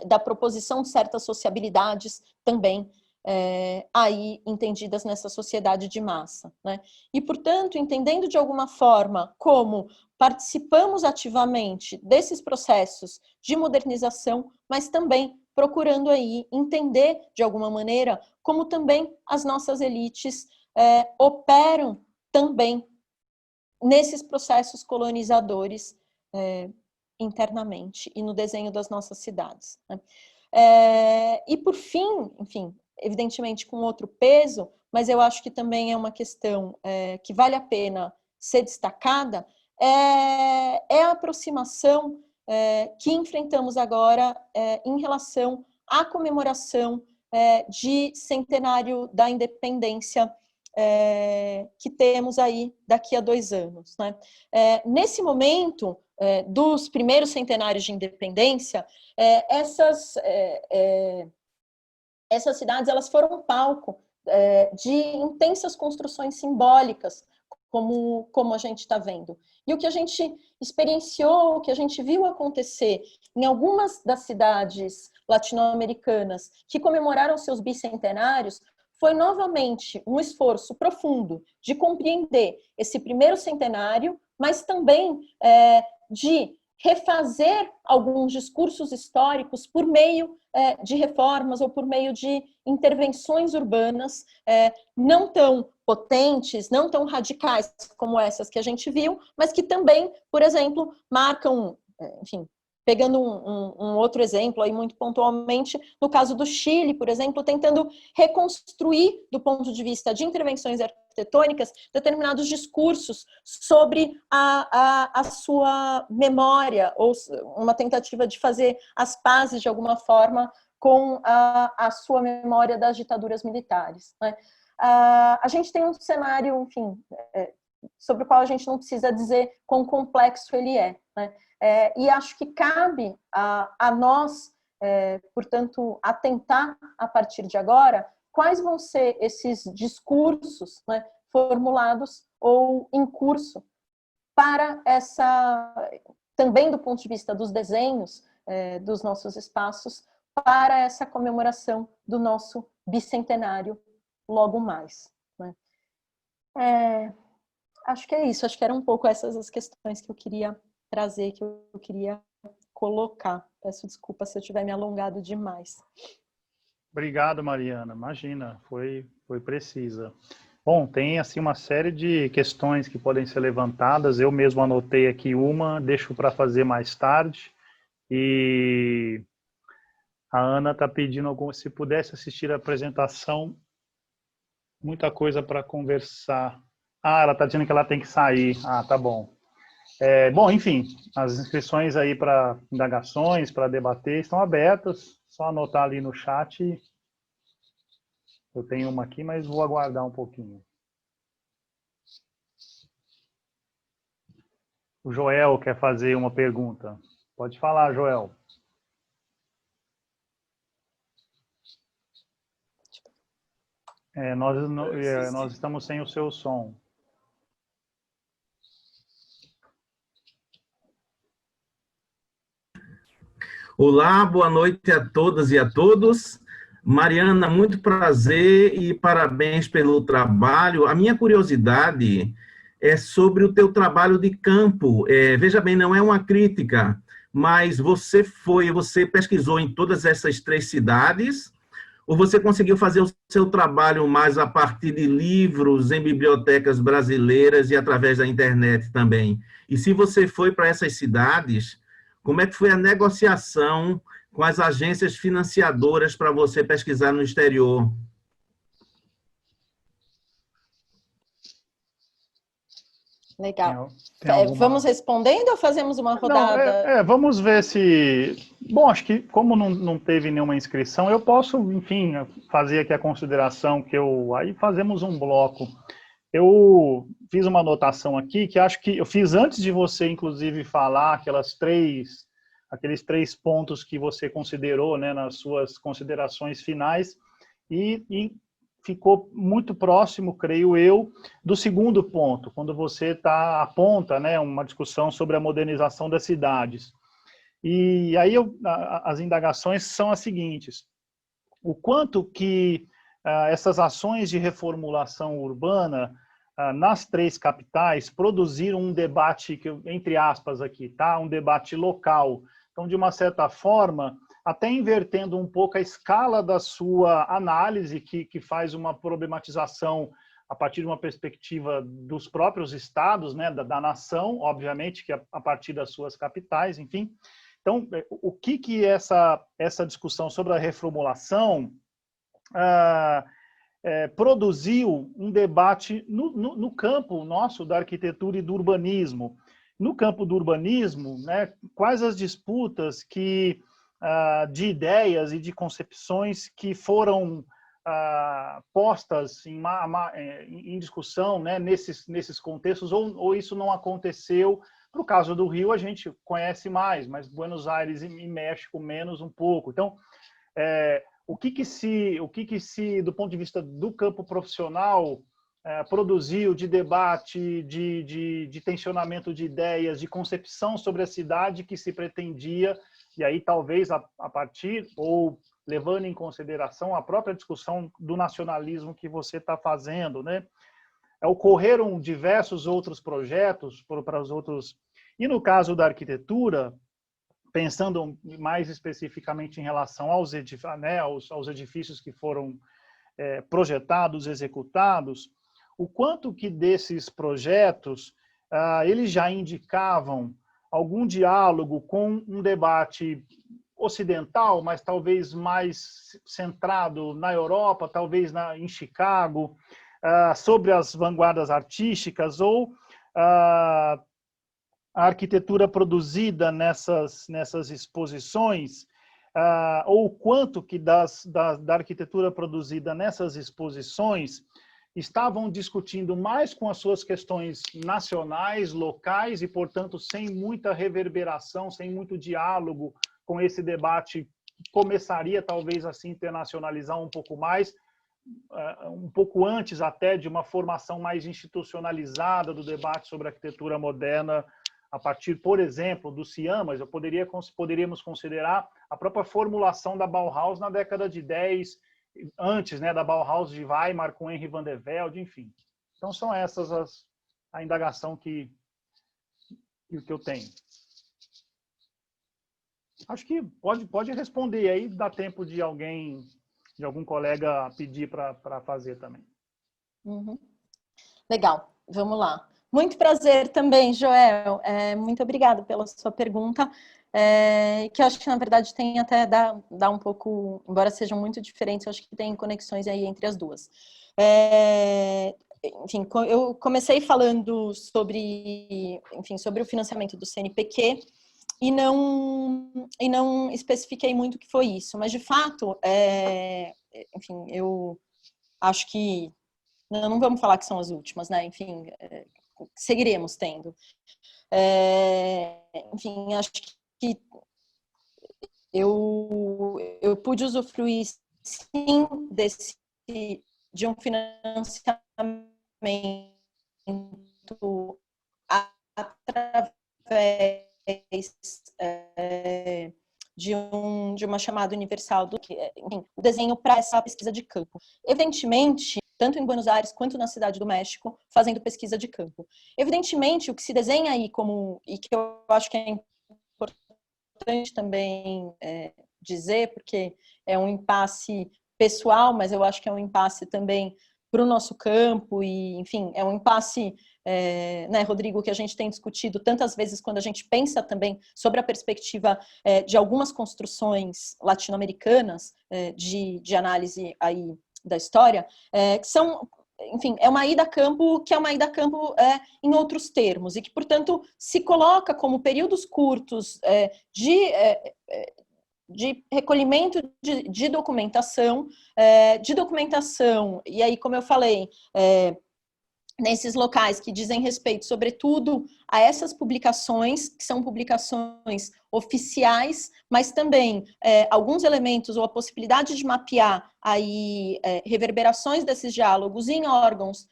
da proposição de certas sociabilidades também aí entendidas nessa sociedade de massa, né? E, portanto, entendendo de alguma forma como participamos ativamente desses processos de modernização, mas também procurando aí entender, de alguma maneira, como também as nossas elites operam também nesses processos colonizadores internamente e no desenho das nossas cidades, né? E por fim, enfim, evidentemente com outro peso, mas eu acho que também é uma questão que vale a pena ser destacada, é a aproximação que enfrentamos agora em relação à comemoração de centenário da independência que temos aí daqui a 2 anos, né? Nesse momento dos primeiros centenários de independência, essas cidades elas foram palco de intensas construções simbólicas, como a gente está vendo. E o que a gente experienciou, o que a gente viu acontecer em algumas das cidades latino-americanas que comemoraram seus bicentenários foi novamente um esforço profundo de compreender esse primeiro centenário, mas também de refazer alguns discursos históricos por meio de reformas ou por meio de intervenções urbanas não tão potentes, não tão radicais como essas que a gente viu, mas que também, por exemplo, marcam, enfim, pegando um outro exemplo, aí muito pontualmente, no caso do Chile, por exemplo, tentando reconstruir, do ponto de vista de intervenções arquitetônicas, determinados discursos sobre a sua memória, ou uma tentativa de fazer as pazes, de alguma forma, com a sua memória das ditaduras militares, né? A gente tem um cenário, enfim, sobre o qual a gente não precisa dizer quão complexo ele é, né? E acho que cabe a nós, portanto, atentar a partir de agora quais vão ser esses discursos, né, formulados ou em curso para também do ponto de vista dos desenhos dos nossos espaços, para essa comemoração do nosso bicentenário logo mais, né? Acho que é isso, acho que eram um pouco essas as questões que eu queria trazer, que eu queria colocar. Peço desculpa se eu tiver me alongado demais. Obrigado, Mariana. Imagina, foi precisa. Bom, tem assim uma série de questões que podem ser levantadas. Eu mesmo anotei aqui uma, deixo para fazer mais tarde. E a Ana está pedindo se pudesse assistir a apresentação, muita coisa para conversar. Ela está dizendo que ela tem que sair. Tá bom. Bom, enfim, as inscrições aí para indagações, para debater, estão abertas. Só anotar ali no chat. Eu tenho uma aqui, mas vou aguardar um pouquinho. O Joel quer fazer uma pergunta. Pode falar, Joel. Nós estamos sem o seu som. Olá, boa noite a todas e a todos. Mariana, muito prazer e parabéns pelo trabalho. A minha curiosidade é sobre o teu trabalho de campo. Veja bem, não é uma crítica, mas você pesquisou em todas essas 3 cidades, ou você conseguiu fazer o seu trabalho mais a partir de livros em bibliotecas brasileiras e através da internet também? E se você foi para essas cidades, como é que foi a negociação com as agências financiadoras para você pesquisar no exterior? Legal. Vamos respondendo ou fazemos uma rodada? Não, vamos ver se... Bom, acho que como não teve nenhuma inscrição, eu posso, enfim, fazer aqui a consideração que aí fazemos um bloco. Eu fiz uma anotação aqui que acho que eu fiz antes de você, inclusive, falar aquelas 3 aqueles 3 pontos que você considerou, né, nas suas considerações finais, e ficou muito próximo, creio eu, do segundo ponto, quando você aponta, né, uma discussão sobre a modernização das cidades. E aí as indagações são as seguintes: o quanto que essas ações de reformulação urbana nas 3 capitais produziram um debate, entre aspas aqui, tá? Um debate local. Então, de uma certa forma, até invertendo um pouco a escala da sua análise, que faz uma problematização a partir de uma perspectiva dos próprios estados, né, da nação, obviamente, que a partir das suas capitais, enfim. Então, o que essa discussão sobre a reformulação produziu um debate no campo nosso da arquitetura e do urbanismo. No campo do urbanismo, né, quais as disputas de ideias e de concepções que foram postas em discussão, né, nesses contextos, ou isso não aconteceu? Para o caso do Rio, a gente conhece mais, mas Buenos Aires e México menos um pouco. Então, o que se, do ponto de vista do campo profissional, produziu de debate, de tensionamento de ideias, de concepção sobre a cidade que se pretendia, e aí talvez a partir, ou levando em consideração a própria discussão do nacionalismo que você está fazendo, né? Ocorreram diversos outros projetos para os outros. E no caso da arquitetura, pensando mais especificamente em relação aos edifícios que foram projetados, executados, o quanto que desses projetos eles já indicavam algum diálogo com um debate ocidental, mas talvez mais centrado na Europa, talvez em Chicago, sobre as vanguardas artísticas, ou a arquitetura produzida nessas exposições, ou o quanto que da arquitetura produzida nessas exposições estavam discutindo mais com as suas questões nacionais, locais, e, portanto, sem muita reverberação, sem muito diálogo com esse debate, começaria talvez a se internacionalizar um pouco mais, um pouco antes até de uma formação mais institucionalizada do debate sobre arquitetura moderna, a partir, por exemplo, do Cian, mas poderíamos considerar a própria formulação da Bauhaus na década de 10, antes, né, da Bauhaus de Weimar com Henri van der Velde, enfim. Então, são essas a indagação que eu tenho. Acho que pode responder aí, dá tempo de algum colega pedir para fazer também. Uhum. Legal, vamos lá. Muito prazer também, Joel. Muito obrigada pela sua pergunta, que eu acho que, na verdade, tem até dá um pouco, embora sejam muito diferentes, eu acho que tem conexões aí entre as duas. Enfim, eu comecei falando sobre o financiamento do CNPq, e não especifiquei muito o que foi isso, mas, de fato, enfim, eu acho que não vamos falar que são as últimas, né? Enfim, seguiremos tendo. Enfim, acho que eu pude usufruir, sim, de um financiamento através de uma chamada universal do que, enfim, o desenho para essa pesquisa de campo. Evidentemente, tanto em Buenos Aires quanto na Cidade do México, fazendo pesquisa de campo. Evidentemente, o que se desenha aí e que eu acho que é importante também dizer, porque é um impasse pessoal, mas eu acho que é um impasse também para o nosso campo, e, enfim, é um impasse, né, Rodrigo, que a gente tem discutido tantas vezes quando a gente pensa também sobre a perspectiva de algumas construções latino-americanas de análise aí da história, que são, enfim, é uma ida a campo que é uma ida a campo em outros termos, e que, portanto, se coloca como períodos curtos de recolhimento de documentação, e aí, como eu falei, nesses locais que dizem respeito, sobretudo, a essas publicações, que são publicações oficiais, mas também alguns elementos ou a possibilidade de mapear aí reverberações desses diálogos em órgãos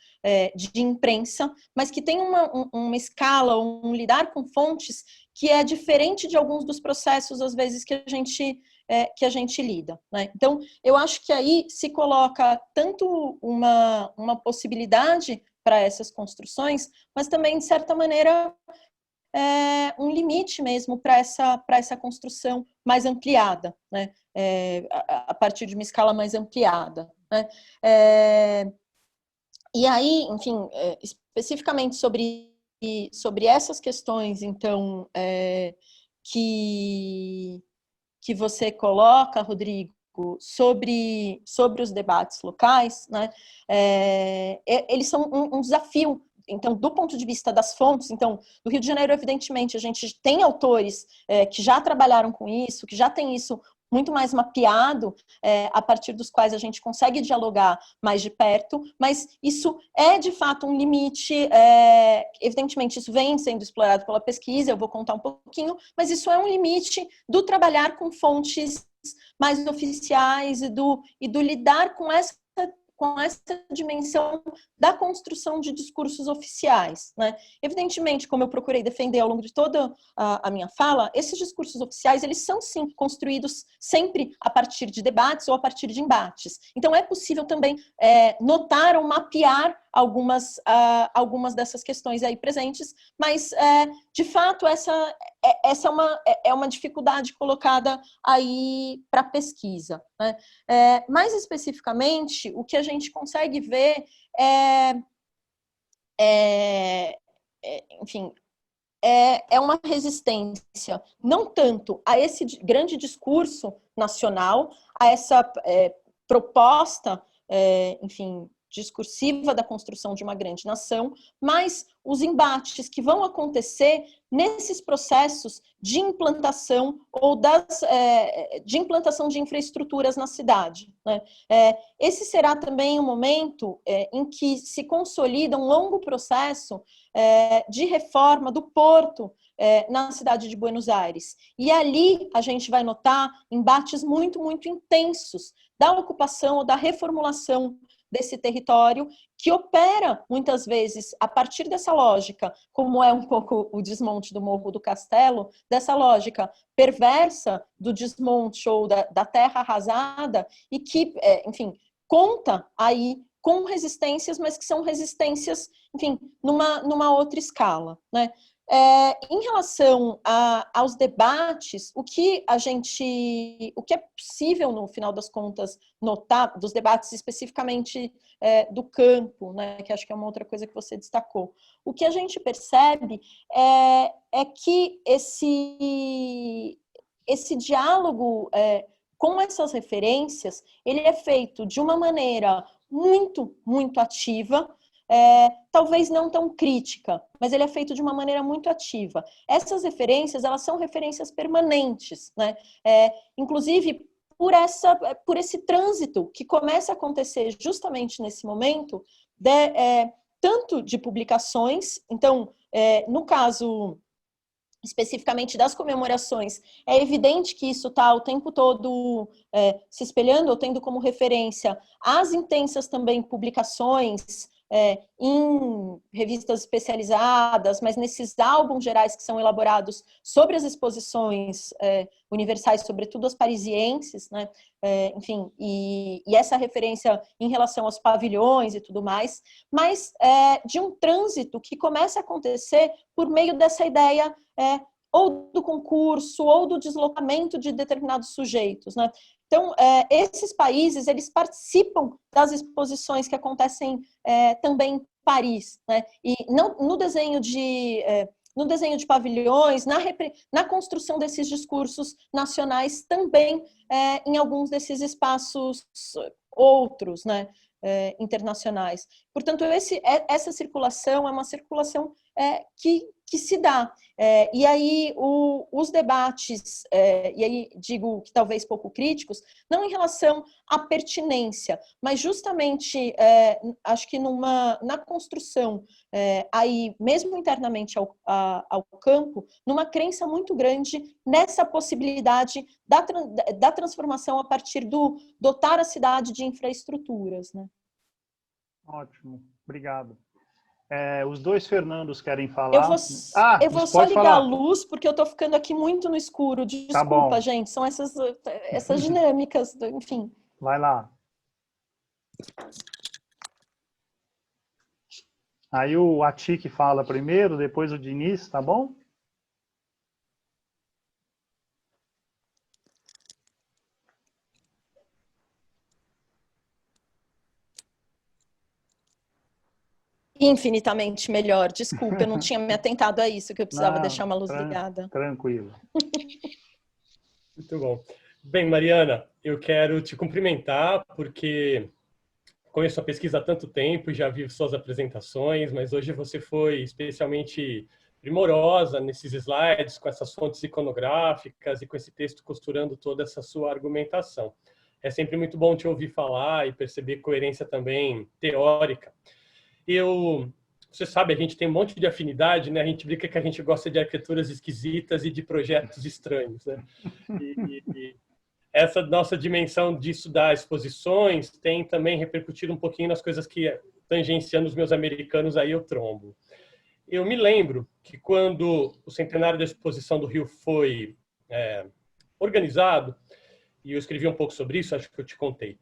de imprensa, mas que tem uma escala, um lidar com fontes que é diferente de alguns dos processos, às vezes, que a gente lida, né? Então, eu acho que aí se coloca tanto uma possibilidade para essas construções, mas também, de certa maneira, um limite mesmo para essa construção mais ampliada, né? A partir de uma escala mais ampliada, né? E aí, enfim, especificamente sobre essas questões, então, que você coloca, Rodrigo, sobre os debates locais, né, eles são um desafio. Então, do ponto de vista das fontes, então, no Rio de Janeiro, evidentemente, a gente tem autores que já trabalharam com isso, que já tem isso muito mais mapeado, a partir dos quais a gente consegue dialogar mais de perto, mas isso é, de fato, um limite, evidentemente, isso vem sendo explorado pela pesquisa, eu vou contar um pouquinho, mas isso é um limite do trabalhar com fontes mais oficiais e do lidar com essa dimensão da construção de discursos oficiais, né? Evidentemente, como eu procurei defender ao longo de toda a minha fala, esses discursos oficiais, eles são, sim, construídos sempre a partir de debates ou a partir de embates. Então, é possível também notar ou mapear algumas dessas questões aí presentes, mas, de fato, essa é uma dificuldade colocada aí para pesquisa, né? Mais especificamente, o que a gente consegue ver enfim, é uma resistência, não tanto a esse grande discurso nacional, a essa proposta, enfim, discursiva da construção de uma grande nação, mas os embates que vão acontecer nesses processos de implantação ou de implantação de infraestruturas na cidade, né? Esse será também um momento em que se consolida um longo processo de reforma do porto na cidade de Buenos Aires. E ali a gente vai notar embates muito, muito intensos da ocupação ou da reformulação desse território, que opera, muitas vezes, a partir dessa lógica, como é um pouco o desmonte do Morro do Castelo, dessa lógica perversa do desmonte ou da terra arrasada, e que, enfim, conta aí com resistências, mas que são resistências, enfim, numa outra escala, né? Em relação aos debates, o que é possível, no final das contas, notar dos debates especificamente do campo, né, que acho que é uma outra coisa que você destacou, o que a gente percebe é que esse diálogo com essas referências, ele é feito de uma maneira muito, muito ativa, talvez não tão crítica, mas ele é feito de uma maneira muito ativa. Essas referências, elas são referências permanentes, né? Inclusive por esse trânsito que começa a acontecer justamente nesse momento, tanto de publicações, então, no caso especificamente das comemorações, é evidente que isso está o tempo todo se espelhando ou tendo como referência as intensas também publicações em revistas especializadas, mas nesses álbuns gerais que são elaborados sobre as exposições universais, sobretudo as parisienses, né? Enfim, e essa referência em relação aos pavilhões e tudo mais, mas de um trânsito que começa a acontecer por meio dessa ideia ou do concurso, ou do deslocamento de determinados sujeitos, né? Então, esses países, eles participam das exposições que acontecem também em Paris, né? E não, no desenho de pavilhões, na construção desses discursos nacionais também em alguns desses espaços outros, né? Internacionais. Portanto, essa circulação é uma circulação que se dá. E aí os debates, e aí digo que talvez pouco críticos, não em relação à pertinência, mas justamente, acho que na construção, aí mesmo internamente ao campo, numa crença muito grande nessa possibilidade da transformação a partir do dotar a cidade de infraestruturas, né? Ótimo, obrigado. Os dois Fernandos querem falar. Eu vou só ligar a luz, porque eu estou ficando aqui muito no escuro. Desculpa, tá, gente. São essas dinâmicas, enfim. Vai lá. Aí o Atik fala primeiro, depois o Diniz, tá bom? Infinitamente melhor. Desculpa, eu não tinha me atentado a isso, que eu precisava deixar uma luz ligada. Tranquilo. Muito bom. Bem, Mariana, eu quero te cumprimentar, porque conheço a pesquisa há tanto tempo, já vi suas apresentações, mas hoje você foi especialmente primorosa nesses slides, com essas fontes iconográficas e com esse texto costurando toda essa sua argumentação. É sempre muito bom te ouvir falar e perceber coerência também teórica. Você sabe, a gente tem um monte de afinidade, né? A gente brinca que a gente gosta de arquiteturas esquisitas e de projetos estranhos, né? E essa nossa dimensão de estudar exposições tem também repercutido um pouquinho nas coisas que, tangenciando os meus americanos, aí eu trombo. Eu me lembro que quando o centenário da exposição do Rio foi organizado, e eu escrevi um pouco sobre isso, acho que eu te contei,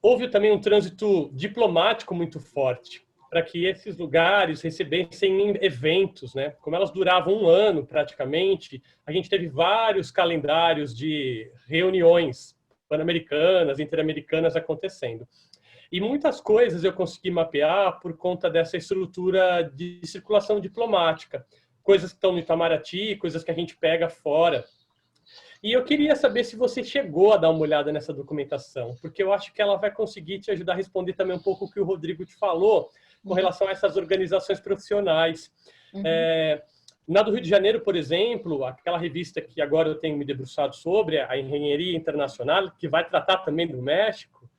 houve também um trânsito diplomático muito forte para que esses lugares recebessem eventos, né? Como elas duravam um ano praticamente, a gente teve vários calendários de reuniões pan-americanas, interamericanas acontecendo. E muitas coisas eu consegui mapear por conta dessa estrutura de circulação diplomática. Coisas que estão no Itamaraty, coisas que a gente pega fora. E eu queria saber se você chegou a dar uma olhada nessa documentação, porque eu acho que ela vai conseguir te ajudar a responder também um pouco o que o Rodrigo te falou com relação a essas organizações profissionais. Na do Rio de Janeiro, por exemplo, aquela revista que agora eu tenho me debruçado sobre, a Engenharia Internacional, que vai tratar também do México,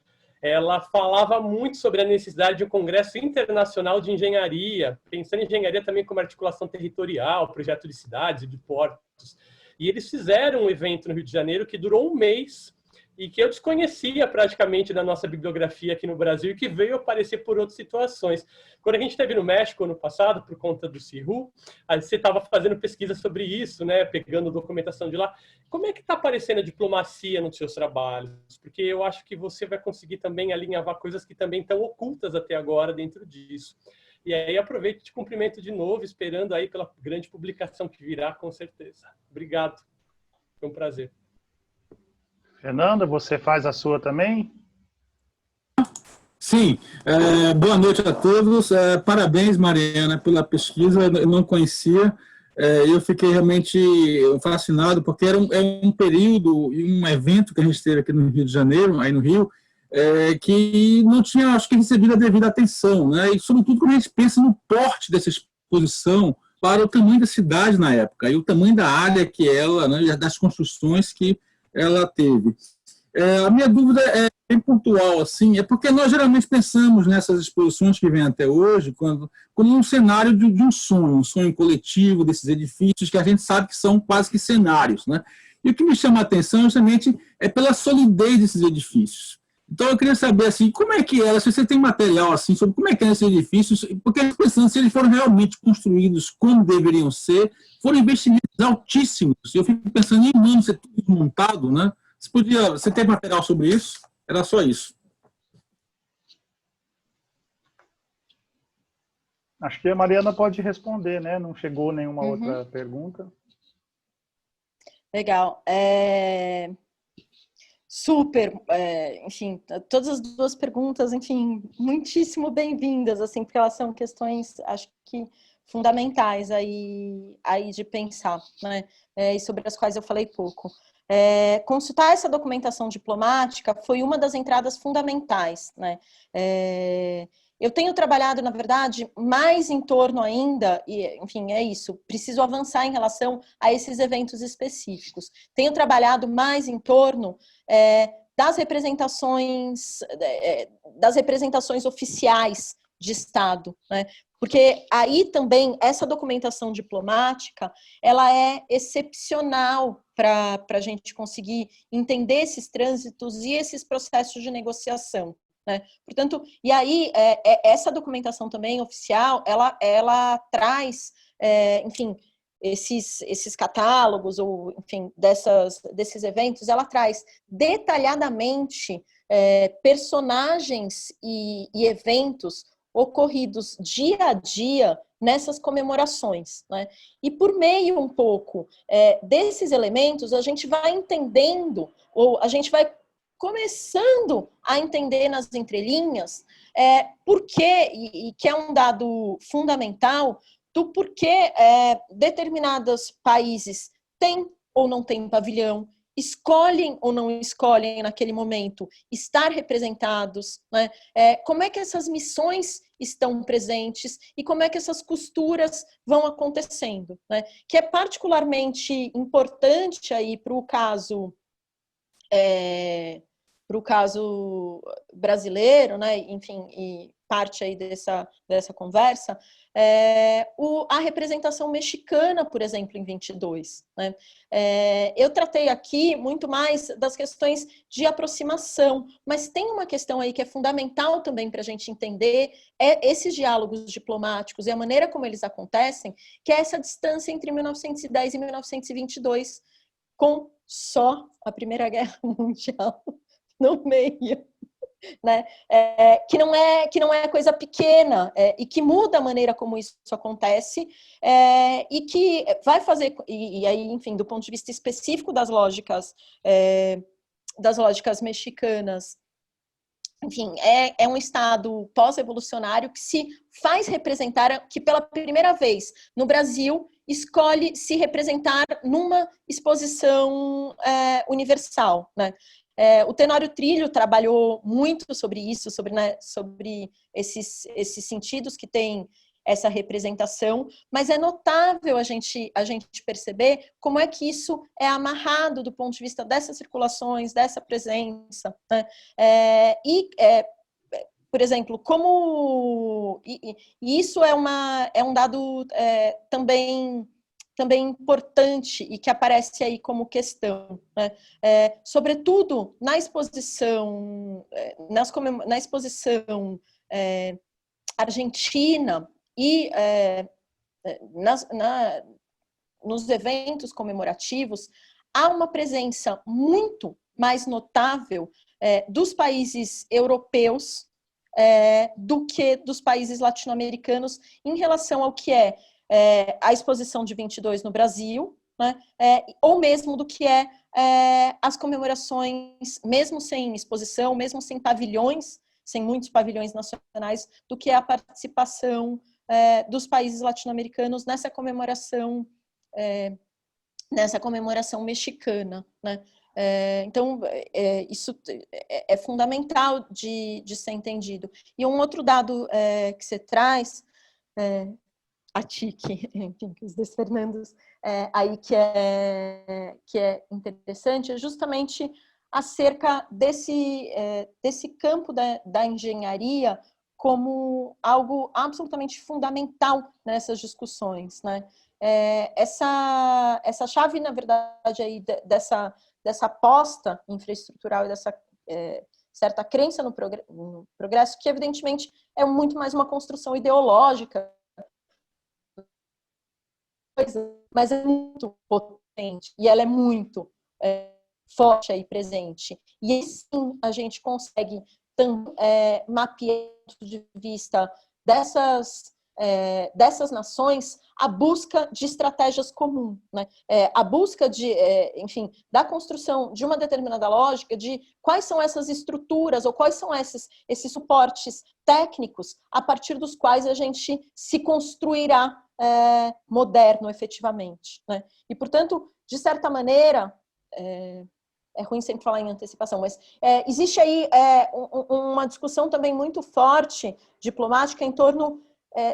ela falava muito sobre a necessidade de um congresso internacional de engenharia, pensando em engenharia também como articulação territorial, projeto de cidades e de portos. E eles fizeram um evento no Rio de Janeiro que durou um mês e que eu desconhecia praticamente da nossa bibliografia aqui no Brasil e que veio aparecer por outras situações. Quando a gente esteve no México ano passado, por conta do CIRU, você estava fazendo pesquisa sobre isso, né, pegando documentação de lá. Como é que está aparecendo a diplomacia nos seus trabalhos? Porque eu acho que você vai conseguir também alinhavar coisas que também estão ocultas até agora dentro disso. E aí aproveito e te cumprimento de novo, esperando aí pela grande publicação que virá, com certeza. Obrigado. Foi um prazer. Fernanda, você faz a sua também? Sim. Boa noite a todos. Parabéns, Mariana, pela pesquisa. Eu não conhecia. Eu fiquei realmente fascinado, porque era um período e um evento que a gente teve aqui no Rio de Janeiro, aí no Rio, que não tinha, acho que, recebido a devida atenção, né? E, sobretudo, quando a gente pensa no porte dessa exposição para o tamanho da cidade na época, e o tamanho da área que ela, né, das construções que ela teve. A minha dúvida é bem pontual, assim, é porque nós geralmente pensamos nessas exposições que vêm até hoje como um cenário de um sonho coletivo desses edifícios que a gente sabe que são quase que cenários, né? E o que me chama a atenção justamente é pela solidez desses edifícios. Então, eu queria saber, assim, como é que se você tem material, assim, sobre como é que é esses edifícios, porque pensando se eles foram realmente construídos como deveriam ser, foram investimentos altíssimos. Eu fico pensando em anos ser tudo desmontado, né? Você tem material sobre isso? Era só isso. Acho que a Mariana pode responder, né? Não chegou nenhuma outra pergunta. Legal. Super, enfim, todas as duas perguntas, enfim, muitíssimo bem-vindas, assim, porque elas são questões, acho que, fundamentais aí de pensar, né, e sobre as quais eu falei pouco. Consultar essa documentação diplomática foi uma das entradas fundamentais, né, eu tenho trabalhado, na verdade, mais em torno ainda, e, enfim, é isso, preciso avançar em relação a esses eventos específicos. Tenho trabalhado mais em torno das representações oficiais de Estado, né? Porque aí também, essa documentação diplomática, ela é excepcional para a gente conseguir entender esses trânsitos e esses processos de negociação, né? Portanto, e aí, essa documentação também oficial, ela traz, enfim, esses catálogos, ou, enfim, desses eventos, ela traz detalhadamente personagens e eventos ocorridos dia a dia nessas comemorações, né? E por meio um pouco desses elementos, a gente vai entendendo, ou a gente vai começando a entender nas entrelinhas por quê, e que é um dado fundamental, do porquê determinados países têm ou não têm pavilhão, escolhem ou não escolhem naquele momento estar representados, né? Como é que essas missões estão presentes e como é que essas costuras vão acontecendo, né? Que é particularmente importante aí para o caso brasileiro, né? Enfim, e parte aí dessa conversa, a representação mexicana, por exemplo, em 22. Né? Eu tratei aqui muito mais das questões de aproximação, mas tem uma questão aí que é fundamental também para a gente entender esses diálogos diplomáticos e a maneira como eles acontecem, que é essa distância entre 1910 e 1922, com só a Primeira Guerra Mundial no meio. Né? Que não é coisa pequena, e que muda a maneira como isso acontece, e que vai fazer, e aí, enfim, do ponto de vista específico das lógicas mexicanas, enfim, é um Estado pós-revolucionário que se faz representar, que pela primeira vez no Brasil escolhe se representar numa exposição universal, né? O Tenório Trilho trabalhou muito sobre isso, sobre esses sentidos que tem essa representação, mas é notável a gente perceber como é que isso é amarrado do ponto de vista dessas circulações, dessa presença, né? Por exemplo, como... E isso é um dado também importante e que aparece aí como questão, né? Sobretudo na exposição, na exposição argentina e nos eventos comemorativos, há uma presença muito mais notável dos países europeus do que dos países latino-americanos em relação ao que é a exposição de 22 no Brasil, né? Ou mesmo do que as comemorações, mesmo sem exposição, mesmo sem pavilhões, sem muitos pavilhões nacionais, do que é a participação dos países latino-americanos nessa comemoração mexicana, né? Então, isso é fundamental de ser entendido. E um outro dado que você traz, a TIC, enfim, os dois Fernandos, aí que é interessante, é justamente acerca desse campo da engenharia como algo absolutamente fundamental nessas discussões, né? Essa chave, na verdade, aí dessa aposta infraestrutural e dessa certa crença no progresso, que evidentemente é muito mais uma construção ideológica, mas é muito potente e ela é muito forte aí presente. E aí sim a gente consegue mapear do ponto de vista dessas nações a busca de estratégias comuns, né? A busca enfim, da construção de uma determinada lógica de quais são essas estruturas ou quais são esses suportes técnicos a partir dos quais a gente se construirá moderno efetivamente, né? E, portanto, de certa maneira, é ruim sempre falar em antecipação, mas existe aí uma discussão também muito forte, diplomática, em torno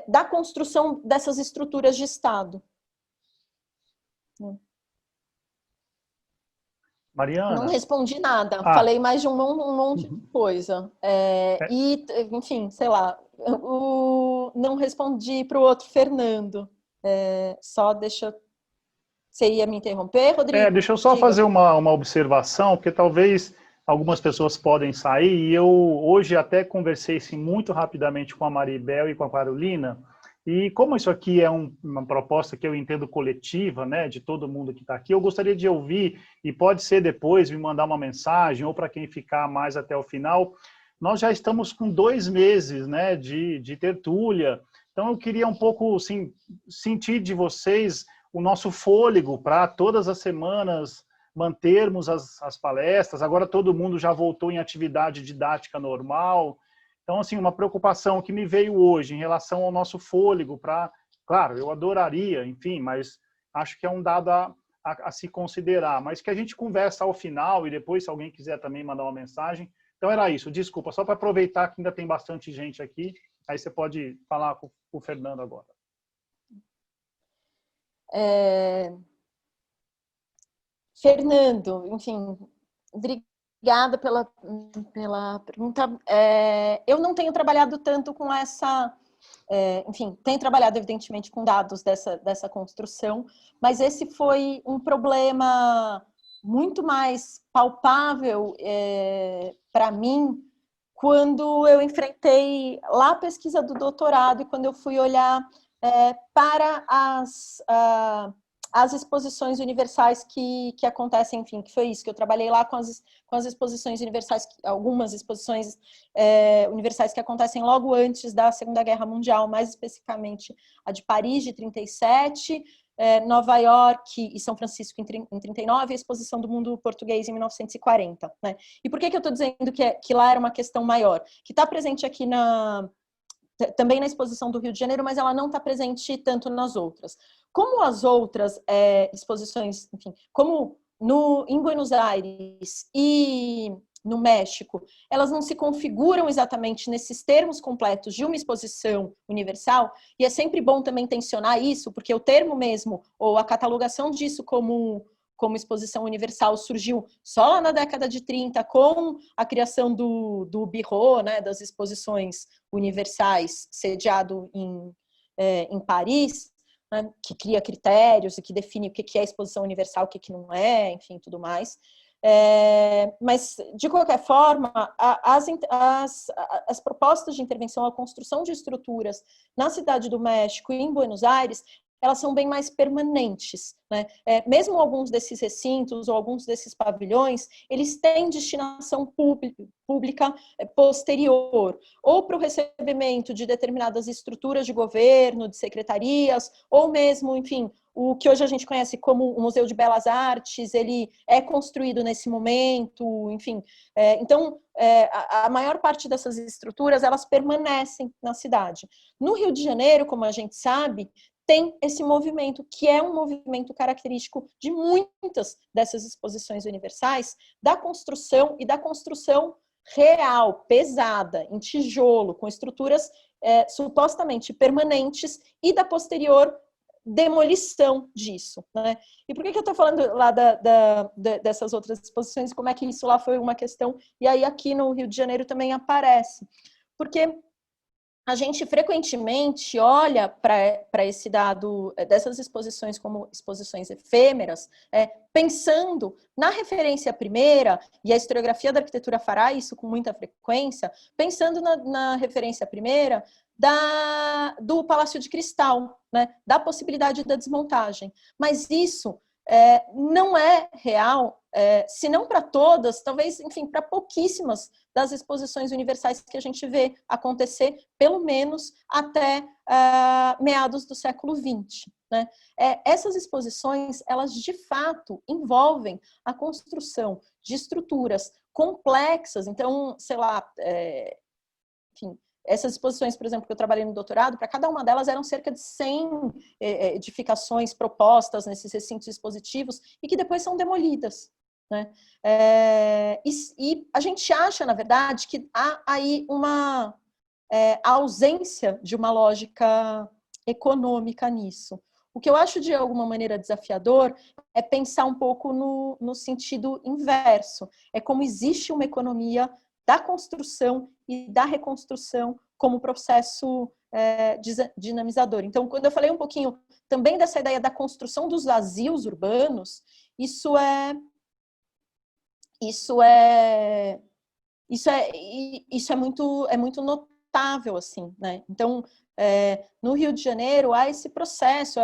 da construção dessas estruturas de Estado. Mariana? Não respondi nada, falei mais de um monte de coisa. E, enfim, sei lá, não respondi para o outro Fernando. Só deixa... Você ia me interromper, Rodrigo? Deixa eu só fazer uma observação, porque talvez algumas pessoas podem sair, e eu hoje até conversei assim, muito rapidamente com a Maribel e com a Carolina, e como isso aqui é uma proposta que eu entendo coletiva, né, de todo mundo que está aqui, eu gostaria de ouvir, e pode ser depois me mandar uma mensagem, ou para quem ficar mais até o final, nós já estamos com 2 meses, né, de tertúlia, então eu queria um pouco assim, sentir de vocês o nosso fôlego para todas as semanas mantermos as palestras. Agora todo mundo já voltou em atividade didática normal. Então, assim, uma preocupação que me veio hoje em relação ao nosso fôlego para... Claro, eu adoraria, enfim, mas acho que é um dado a se considerar. Mas que a gente conversa ao final e depois, se alguém quiser também mandar uma mensagem. Então, era isso. Desculpa, só para aproveitar que ainda tem bastante gente aqui. Aí você pode falar com o Fernando agora. Fernando, enfim, obrigada pela pergunta. Eu não tenho trabalhado tanto com essa... enfim, tenho trabalhado, evidentemente, com dados dessa construção, mas esse foi um problema muito mais palpável para mim quando eu enfrentei lá a pesquisa do doutorado e quando eu fui olhar para as exposições universais que acontecem, enfim, que foi isso, que eu trabalhei lá com as exposições universais, algumas exposições universais que acontecem logo antes da Segunda Guerra Mundial, mais especificamente a de Paris, de 37, Nova York e São Francisco em 39, e a exposição do mundo português em 1940. Né? E por que eu estou dizendo que lá era uma questão maior? Que está presente aqui também na exposição do Rio de Janeiro, mas ela não está presente tanto nas outras. Como as outras exposições, enfim, como em Buenos Aires e no México, elas não se configuram exatamente nesses termos completos de uma exposição universal, e é sempre bom também tensionar isso, porque o termo mesmo, ou a catalogação disso como exposição universal surgiu só lá na década de 30, com a criação do Bureau, né, das exposições universais, sediado em Paris, né, que cria critérios e que define o que é exposição universal, o que não é, enfim, tudo mais. Mas, de qualquer forma, as propostas de intervenção, a construção de estruturas na Cidade do México e em Buenos Aires, elas são bem mais permanentes. Né? Mesmo alguns desses recintos ou alguns desses pavilhões, eles têm destinação pública posterior, ou para o recebimento de determinadas estruturas de governo, de secretarias, ou mesmo, enfim, o que hoje a gente conhece como o Museu de Belas Artes, ele é construído nesse momento, enfim. Então, a maior parte dessas estruturas, elas permanecem na cidade. No Rio de Janeiro, como a gente sabe, tem esse movimento, que é um movimento característico de muitas dessas exposições universais, da construção real, pesada, em tijolo, com estruturas supostamente permanentes, e da posterior demolição disso. Né? E por que eu estou falando lá dessas outras exposições, como é que isso lá foi uma questão, e aí aqui no Rio de Janeiro também aparece? Porque a gente frequentemente olha para esse dado dessas exposições como exposições efêmeras, pensando na referência primeira, e a historiografia da arquitetura fará isso com muita frequência, pensando na referência primeira do Palácio de Cristal, né, da possibilidade da desmontagem. Mas isso não é real, se não para todas, talvez, enfim, para pouquíssimas das exposições universais que a gente vê acontecer, pelo menos até meados do século XX. Né? Essas exposições, elas de fato envolvem a construção de estruturas complexas, então, sei lá, enfim, essas exposições, por exemplo, que eu trabalhei no doutorado, para cada uma delas eram cerca de 100 edificações propostas nesses recintos expositivos e que depois são demolidas. né? E a gente acha, na verdade, que há aí uma ausência de uma lógica econômica nisso. O que eu acho de alguma maneira desafiador é pensar um pouco no sentido inverso. É como existe uma economia da construção e da reconstrução como processo dinamizador. Então, quando eu falei um pouquinho também dessa ideia da construção dos vazios urbanos, isso é muito notável, assim, né? Então, no Rio de Janeiro há esse processo,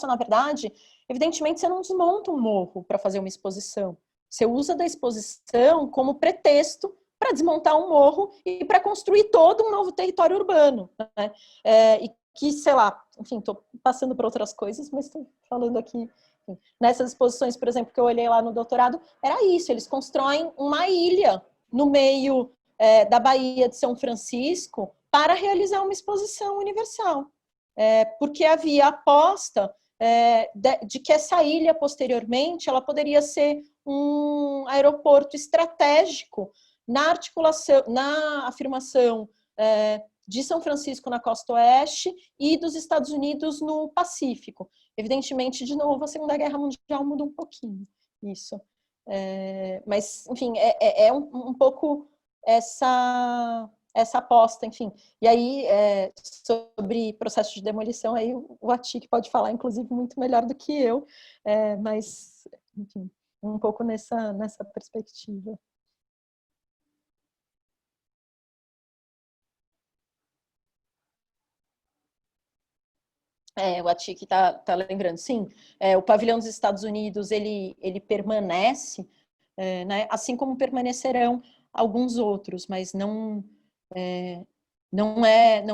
na verdade, evidentemente você não desmonta um morro para fazer uma exposição, você usa da exposição como pretexto para desmontar um morro e para construir todo um novo território urbano, né? E que, sei lá, enfim, estou passando por outras coisas, mas estou falando aqui. Nessas exposições, por exemplo, que eu olhei lá no doutorado, era isso, eles constroem uma ilha no meio da Baía de São Francisco para realizar uma exposição universal, porque havia aposta de que essa ilha, posteriormente, ela poderia ser um aeroporto estratégico na articulação, na afirmação de São Francisco na costa oeste e dos Estados Unidos no Pacífico. Evidentemente, de novo, a Segunda Guerra Mundial muda um pouquinho isso. Mas, enfim, um pouco essa aposta, enfim. E aí, sobre processo de demolição, aí o Atik pode falar, inclusive, muito melhor do que eu, mas, enfim, um pouco nessa perspectiva. O Atik tá lembrando, sim. O pavilhão dos Estados Unidos, ele permanece, né, assim como permanecerão alguns outros, mas não é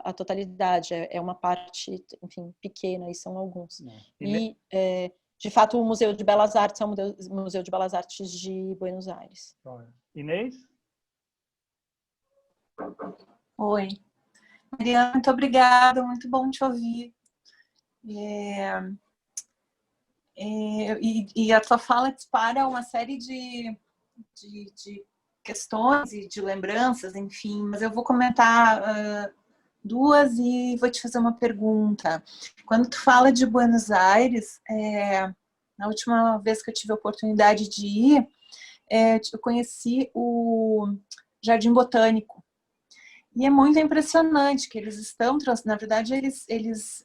a totalidade, é uma parte, enfim, pequena, e são alguns. E, de fato, o Museu de Belas Artes é o Museu de Belas Artes de Buenos Aires. Inês? Oi. Mariana, muito obrigada, muito bom te ouvir. E a tua fala dispara uma série de questões e de lembranças, enfim, mas eu vou comentar duas e vou te fazer uma pergunta. Quando tu fala de Buenos Aires, na última vez que eu tive a oportunidade de ir, eu conheci o Jardim Botânico. E é muito impressionante que eles estão, na verdade, eles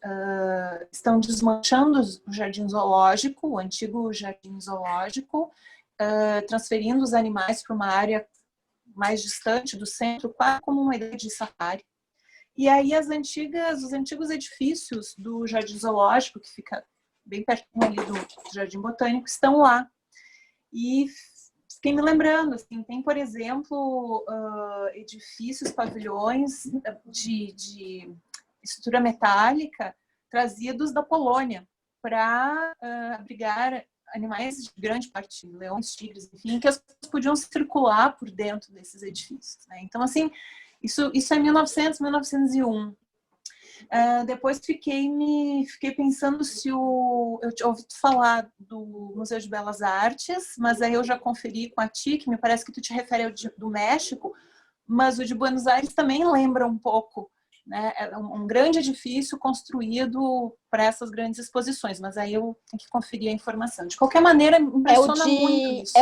estão desmanchando o jardim zoológico, o antigo jardim zoológico, transferindo os animais para uma área mais distante do centro, quase como uma ideia de safari. E aí os antigos edifícios do jardim zoológico, que fica bem pertinho ali do Jardim Botânico, estão lá. E fiquei me lembrando, assim, tem, por exemplo, edifícios, pavilhões de estrutura metálica trazidos da Polônia para abrigar animais de grande porte, leões, tigres, enfim, que as pessoas podiam circular por dentro desses edifícios, né? Então, assim, isso é 1900, 1901. Depois fiquei pensando se eu ouvi falar do Museu de Belas Artes, mas aí eu já conferi com a Atik, me parece que tu te refere ao do México, mas o de Buenos Aires também lembra um pouco, né? É um grande edifício construído para essas grandes exposições, mas aí eu tenho que conferir a informação. De qualquer maneira, impressiona muito isso.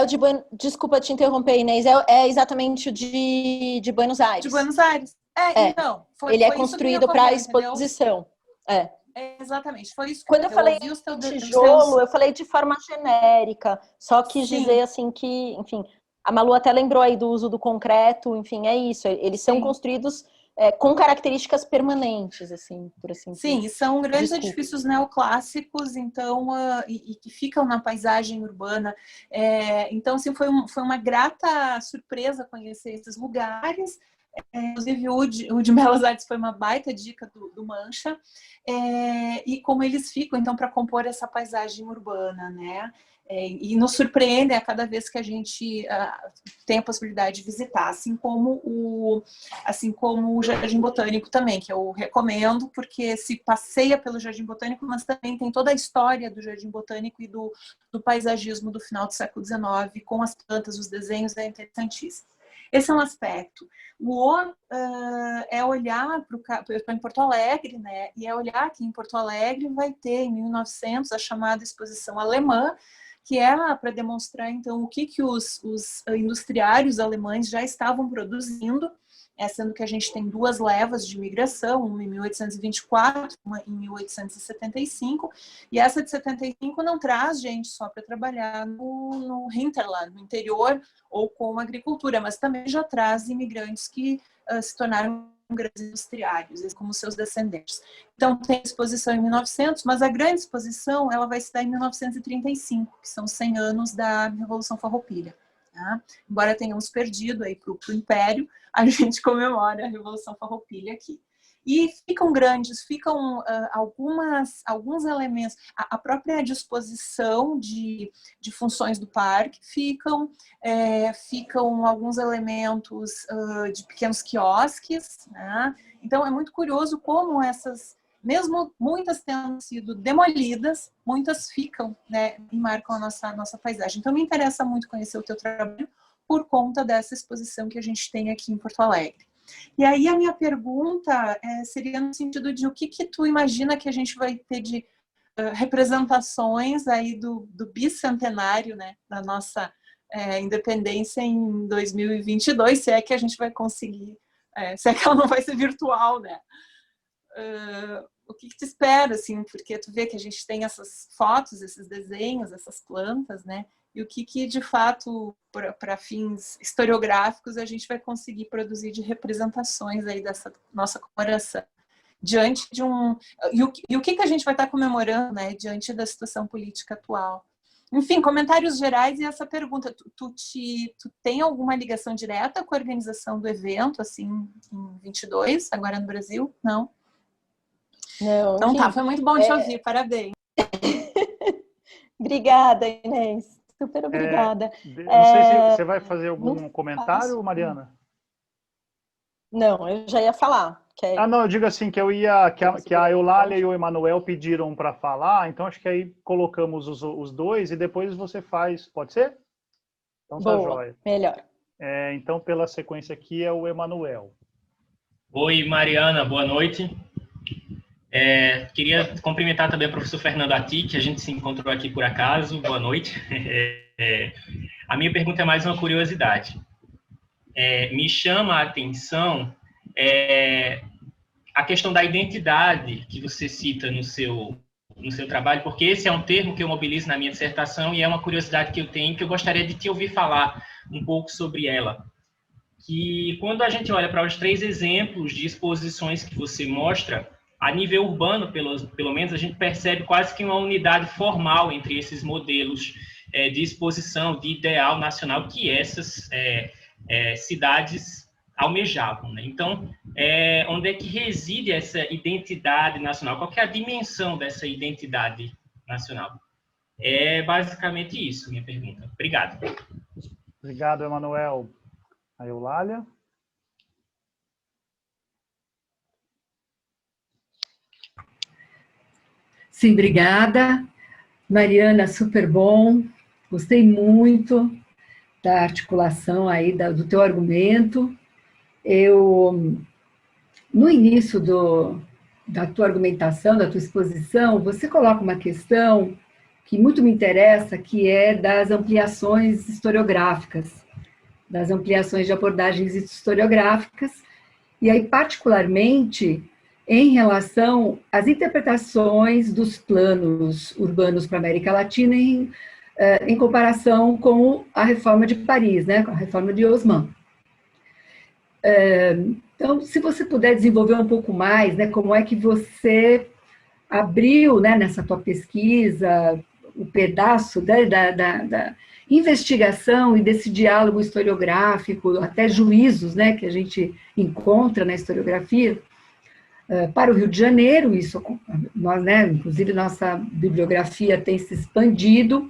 Desculpa te interromper, Inês, é exatamente o de Buenos Aires. De Buenos Aires. Então, ele é construído para a exposição. Exatamente, foi isso que quando eu falei de tijolo, eu falei de forma genérica, só quis dizer assim que, enfim, a Malu até lembrou aí do uso do concreto, enfim, é isso, eles são construídos com características permanentes, assim, por assim dizer. Sim, são grandes edifícios neoclássicos, então, e que ficam na paisagem urbana. Então, assim, foi uma grata surpresa conhecer esses lugares. Inclusive, o de Belas Artes foi uma baita dica do Mancha, e como eles ficam, então, para compor essa paisagem urbana, né? E nos surpreendem a cada vez que a gente tem a possibilidade de visitar, assim como o Jardim Botânico também, que eu recomendo, porque se passeia pelo Jardim Botânico, mas também tem toda a história do Jardim Botânico e do paisagismo do final do século XIX, com as plantas, os desenhos, é interessantíssimo. Esse é um aspecto. O outro é olhar para em Porto Alegre, né? E é olhar que em Porto Alegre vai ter, em 1900, a chamada Exposição Alemã, que é para demonstrar, então, o que os industriários alemães já estavam produzindo, sendo que a gente tem duas levas de imigração, uma em 1824, uma em 1875, e essa de 75 não traz gente só para trabalhar no hinterland, no interior, ou com agricultura, mas também já traz imigrantes que se tornaram grandes industriários, como seus descendentes. Então, tem exposição em 1900, mas a grande exposição ela vai se dar em 1935, que são 100 anos da Revolução Farroupilha. Tá? Embora tenhamos perdido aí para o Império, a gente comemora a Revolução Farroupilha aqui. E ficam grandes, ficam alguns elementos, a própria disposição de funções do parque, ficam alguns elementos de pequenos quiosques, né? Então é muito curioso como essas, mesmo muitas tendo sido demolidas, muitas ficam, né, e marcam a nossa paisagem. Então me interessa muito conhecer o teu trabalho por conta dessa exposição que a gente tem aqui em Porto Alegre. E aí a minha pergunta seria no sentido de o que tu imagina que a gente vai ter de representações aí do bicentenário, né, da nossa independência em 2022, se é que a gente vai conseguir, se é que ela não vai ser virtual, né? O que tu espera, assim, porque tu vê que a gente tem essas fotos, esses desenhos, essas plantas, né? E o que de fato, para fins historiográficos, a gente vai conseguir produzir de representações aí dessa nossa comemoração, diante de e o que a gente vai estar comemorando, né, diante da situação política atual. Enfim, comentários gerais e essa pergunta, tu tem alguma ligação direta com a organização do evento, assim, em 22, agora no Brasil? Não? Não, então enfim, tá, foi muito bom te ouvir, parabéns. Obrigada, Inês. Super obrigada. Não sei se você vai fazer algum comentário, Mariana? Não, eu já ia falar. Não, eu digo assim, que a Eulália e o Emanuel pediram para falar, então acho que aí colocamos os dois e depois você faz, pode ser? Então tá jóia. Melhor. Então, pela sequência aqui, é o Emanuel. Oi, Mariana, boa noite. Queria cumprimentar também o professor Fernando Atti, que a gente se encontrou aqui por acaso. Boa noite. A minha pergunta é mais uma curiosidade. Me chama a atenção a questão da identidade que você cita no seu trabalho, porque esse é um termo que eu mobilizo na minha dissertação e é uma curiosidade que eu tenho, que eu gostaria de te ouvir falar um pouco sobre ela. Que quando a gente olha para os 3 exemplos de exposições que você mostra, a nível urbano, pelo menos, a gente percebe quase que uma unidade formal entre esses modelos de exposição, de ideal nacional que essas cidades almejavam, né? Então, onde é que reside essa identidade nacional? Qual que é a dimensão dessa identidade nacional? É basicamente isso, minha pergunta. Obrigado. Obrigado, Emanuel. A Eulália. Sim, obrigada. Mariana, super bom. Gostei muito da articulação aí do teu argumento. No início da tua argumentação, da tua exposição, você coloca uma questão que muito me interessa, que é das ampliações historiográficas, das ampliações de abordagens historiográficas, e aí, particularmente, em relação às interpretações dos planos urbanos para a América Latina em comparação com a reforma de Paris, né, com a reforma de Haussmann. Então, se você puder desenvolver um pouco mais, né, como é que você abriu, né, nessa tua pesquisa, o pedaço da investigação e desse diálogo historiográfico, até juízos, né, que a gente encontra na historiografia, para o Rio de Janeiro. Isso, nós, né, inclusive nossa bibliografia tem se expandido.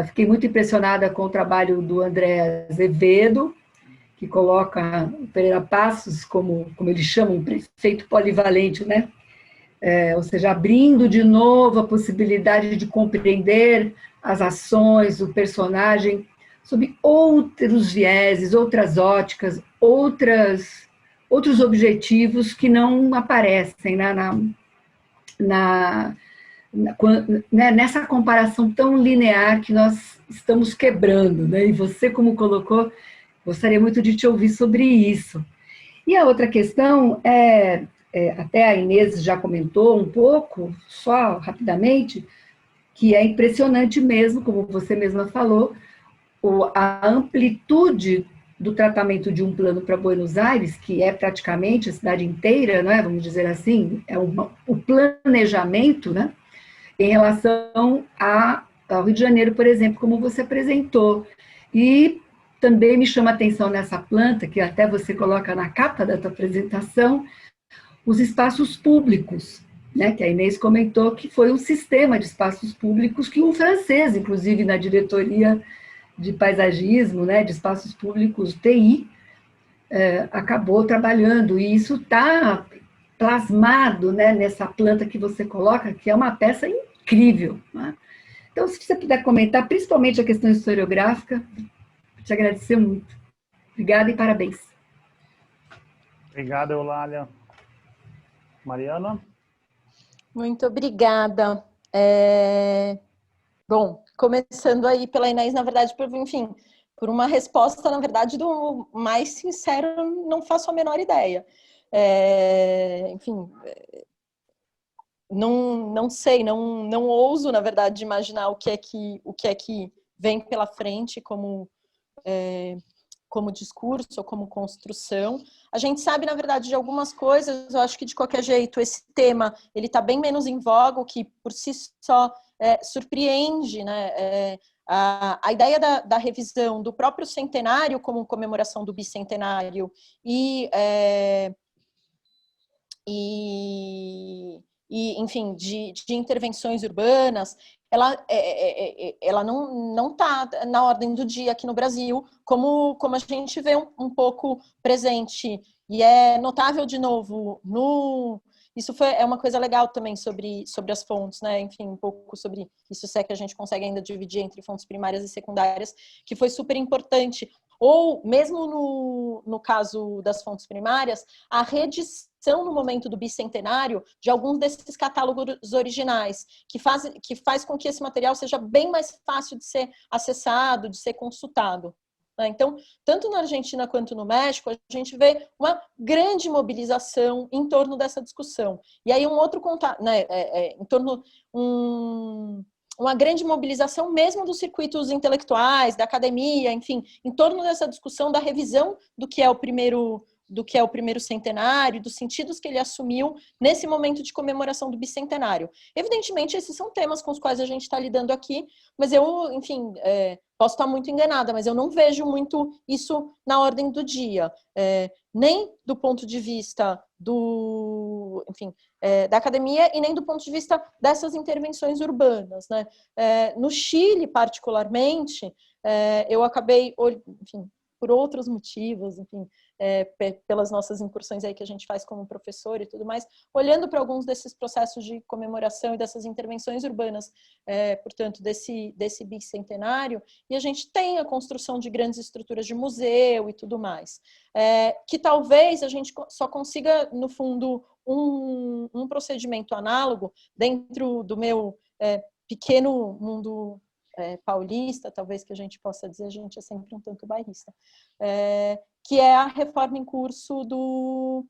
Fiquei muito impressionada com o trabalho do André Azevedo, que coloca o Pereira Passos como eles chamam, um prefeito polivalente, né? Ou seja, abrindo de novo a possibilidade de compreender as ações, o personagem, sob outros vieses, outras óticas, outros objetivos que não aparecem nessa comparação tão linear que nós estamos quebrando, né? E você, como colocou, gostaria muito de te ouvir sobre isso. E a outra questão até a Inês já comentou um pouco, só rapidamente, que é impressionante mesmo, como você mesma falou, a amplitude do tratamento de um plano para Buenos Aires, que é praticamente a cidade inteira, não é? Vamos dizer assim, o planejamento, né? Em relação ao Rio de Janeiro, por exemplo, como você apresentou. E também me chama a atenção nessa planta, que até você coloca na capa da tua apresentação, os espaços públicos, né, que a Inês comentou que foi um sistema de espaços públicos que um francês, inclusive na diretoria de paisagismo, né, de espaços públicos, TI, acabou trabalhando, e isso está plasmado, né, nessa planta que você coloca, que é uma peça incrível, né? Então, se você puder comentar, principalmente a questão historiográfica, te agradecer muito. Obrigada e parabéns. Obrigado, Eulália. Mariana? Muito obrigada. Bom, começando aí pela Inês, na verdade, enfim, por uma resposta, na verdade, do mais sincero, não faço a menor ideia. Enfim, não sei, não ouso, na verdade, imaginar o que é que vem pela frente como discurso ou como construção. A gente sabe, na verdade, de algumas coisas. Eu acho que, de qualquer jeito, esse tema ele está bem menos em voga, o que, por si só, surpreende, né? A ideia da revisão do próprio centenário como comemoração do bicentenário enfim, de intervenções urbanas, ela não está na ordem do dia aqui no Brasil, como a gente vê um pouco presente. E é notável, de novo, isso é uma coisa legal também sobre as fontes, né? Enfim, um pouco sobre isso, se é que a gente consegue ainda dividir entre fontes primárias e secundárias, que foi super importante. Ou, mesmo no caso das fontes primárias, a reedição no momento do bicentenário de alguns desses catálogos originais, que faz com que esse material seja bem mais fácil de ser acessado, de ser consultado. Então, tanto na Argentina quanto no México, a gente vê uma grande mobilização em torno dessa discussão. E aí um outro contato, né, em torno uma grande mobilização mesmo dos circuitos intelectuais, da academia, enfim, em torno dessa discussão da revisão do que é o primeiro centenário, dos sentidos que ele assumiu nesse momento de comemoração do bicentenário. Evidentemente, esses são temas com os quais a gente está lidando aqui, mas eu, enfim, posso estar muito enganada, mas eu não vejo muito isso na ordem do dia, nem do ponto de vista da academia e nem do ponto de vista dessas intervenções urbanas, né? No Chile, particularmente, eu acabei, enfim, por outros motivos, enfim, pelas nossas incursões aí que a gente faz como professor e tudo mais, olhando para alguns desses processos de comemoração e dessas intervenções urbanas, portanto, desse bicentenário, e a gente tem a construção de grandes estruturas de museu e tudo mais, que talvez a gente só consiga, no fundo, um procedimento análogo dentro do meu pequeno mundo paulista, talvez que a gente possa dizer, a gente é sempre um tanto bairrista, que é a reforma em curso do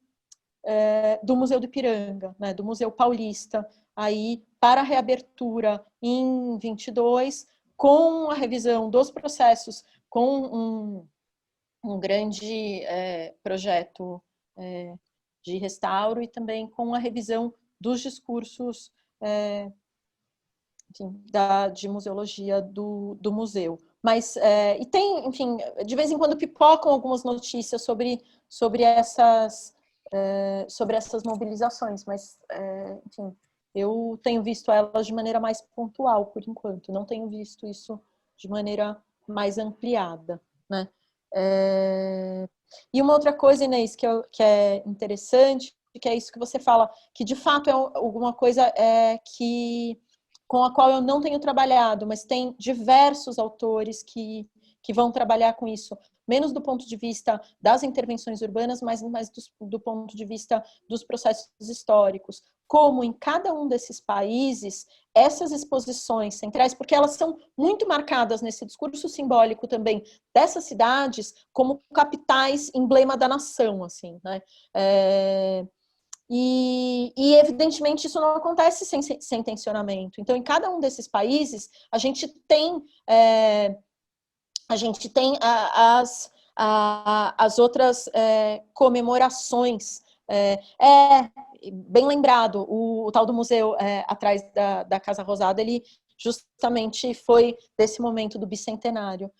Museu do Ipiranga, né, do Museu Paulista, aí para a reabertura em 22, com a revisão dos processos, com um grande projeto de restauro e também com a revisão dos discursos enfim, de museologia do museu. Mas, e tem, enfim, de vez em quando pipocam algumas notícias sobre essas mobilizações, mas, enfim, eu tenho visto elas de maneira mais pontual, por enquanto, não tenho visto isso de maneira mais ampliada, né? E uma outra coisa, Inês, que é interessante, que é isso que você fala, que de fato é alguma coisa com a qual eu não tenho trabalhado, mas tem diversos autores que vão trabalhar com isso, menos do ponto de vista das intervenções urbanas, mas mais do ponto de vista dos processos históricos. Como em cada um desses países, essas exposições centrais, porque elas são muito marcadas nesse discurso simbólico também dessas cidades como capitais, emblema da nação, assim, né? E evidentemente isso não acontece sem tensionamento. Então, em cada um desses países, a gente tem as outras comemorações. Bem lembrado, o tal do museu atrás da Casa Rosada, ele justamente foi desse momento do bicentenário.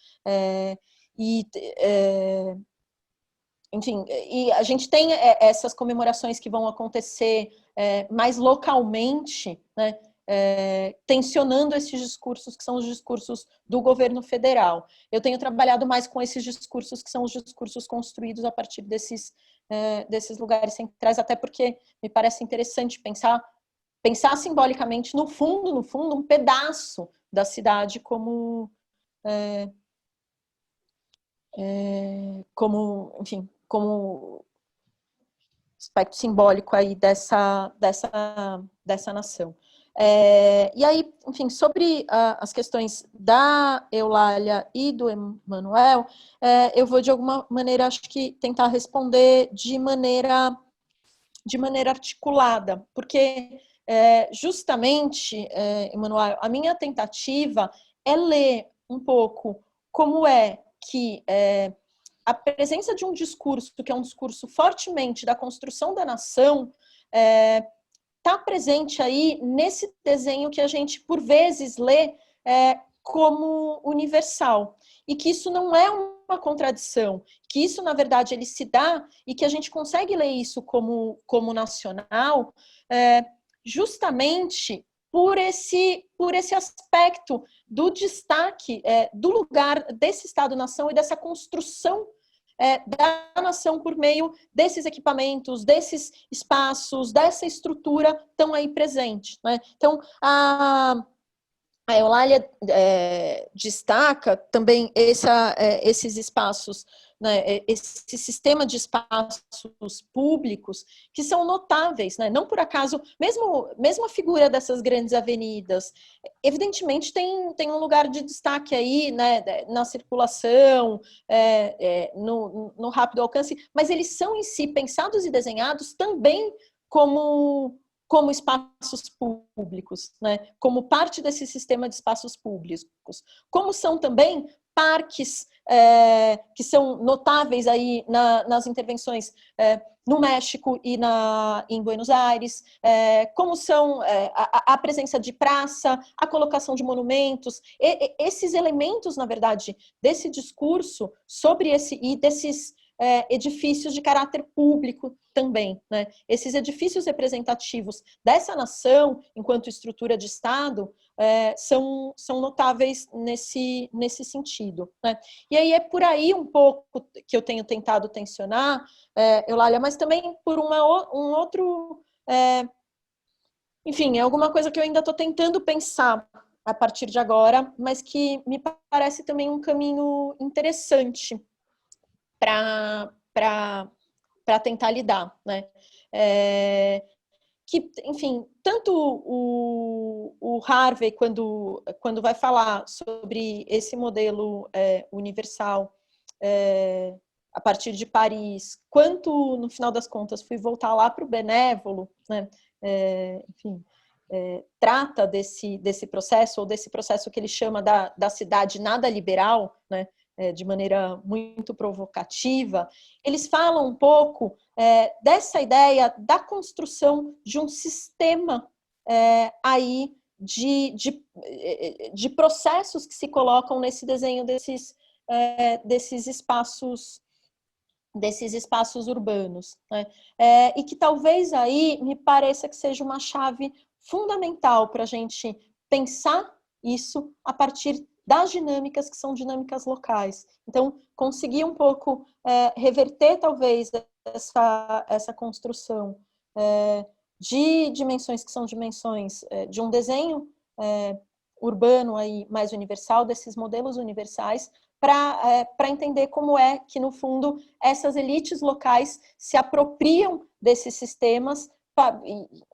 Enfim, e a gente tem essas comemorações que vão acontecer mais localmente, né, tensionando esses discursos que são os discursos do governo federal. Eu tenho trabalhado mais com esses discursos que são os discursos construídos a partir desses lugares centrais, até porque me parece interessante pensar simbolicamente, no fundo, um pedaço da cidade como enfim, como aspecto simbólico aí dessa nação. E aí, enfim, sobre as questões da Eulália e do Emanuel, eu vou, de alguma maneira, acho que tentar responder de maneira articulada, porque justamente, Emanuel, a minha tentativa é ler um pouco como é que a presença de um discurso, que é um discurso fortemente da construção da nação, está presente aí nesse desenho que a gente, por vezes, lê como universal. E que isso não é uma contradição, que isso, na verdade, ele se dá e que a gente consegue ler isso como nacional, justamente por esse aspecto do destaque do lugar desse Estado-nação e dessa construção da nação por meio desses equipamentos, desses espaços, dessa estrutura tão aí presente, né? Então, a Eulália destaca também esses espaços, né, esse sistema de espaços públicos que são notáveis, né? Não por acaso, mesmo a figura dessas grandes avenidas, evidentemente tem um lugar de destaque aí, né, na circulação, no rápido alcance, mas eles são em si pensados e desenhados também como espaços públicos, né? Como parte desse sistema de espaços públicos, como são também parques que são notáveis aí nas intervenções no México e em Buenos Aires, como são a presença de praça, a colocação de monumentos, esses elementos, na verdade, desse discurso sobre desses edifícios de caráter público também, né? Esses edifícios representativos dessa nação, enquanto estrutura de Estado, são notáveis nesse sentido, né? E aí é por aí um pouco que eu tenho tentado tensionar, Eulália, mas também por um outro... enfim, é alguma coisa que eu ainda estou tentando pensar a partir de agora, mas que me parece também um caminho interessante para tentar lidar, né? Que, enfim, tanto o Harvey, quando vai falar sobre esse modelo universal a partir de Paris, quanto, no final das contas, fui voltar lá para o Benévolo, né? Enfim, trata desse processo, ou desse processo que ele chama da cidade nada liberal, né? De maneira muito provocativa, eles falam um pouco dessa ideia da construção de um sistema aí de processos que se colocam nesse desenho desses espaços urbanos, né? E que talvez aí me pareça que seja uma chave fundamental para a gente pensar isso a partir das dinâmicas que são dinâmicas locais. Então, conseguir um pouco reverter talvez essa construção de dimensões que são dimensões de um desenho urbano aí mais universal, desses modelos universais, para entender como é que, no fundo, essas elites locais se apropriam desses sistemas,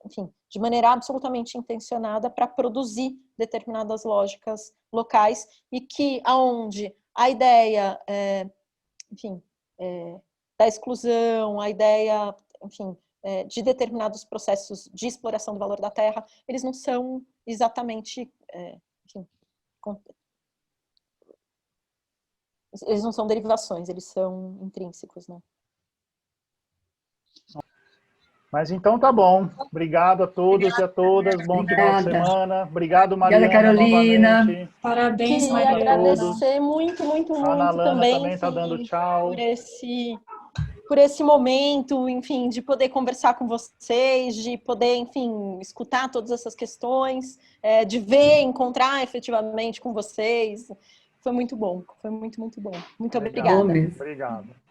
enfim, de maneira absolutamente intencionada para produzir determinadas lógicas locais, e que aonde a ideia, enfim, da exclusão, a ideia, enfim, de determinados processos de exploração do valor da terra, eles não são exatamente, enfim, eles não são derivações, eles são intrínsecos, né? Mas então tá bom. Obrigado a todos e a todas. Bom final de semana. Obrigado, Mariana. Obrigada, Carolina. Novamente. Parabéns, Queria Mariana. agradecer muito A Ana Lana também está dando tchau. por esse momento, enfim, de poder conversar com vocês, de poder, enfim, escutar todas essas questões, de encontrar efetivamente com vocês. Foi muito bom, foi muito bom. Muito obrigada. Obrigado.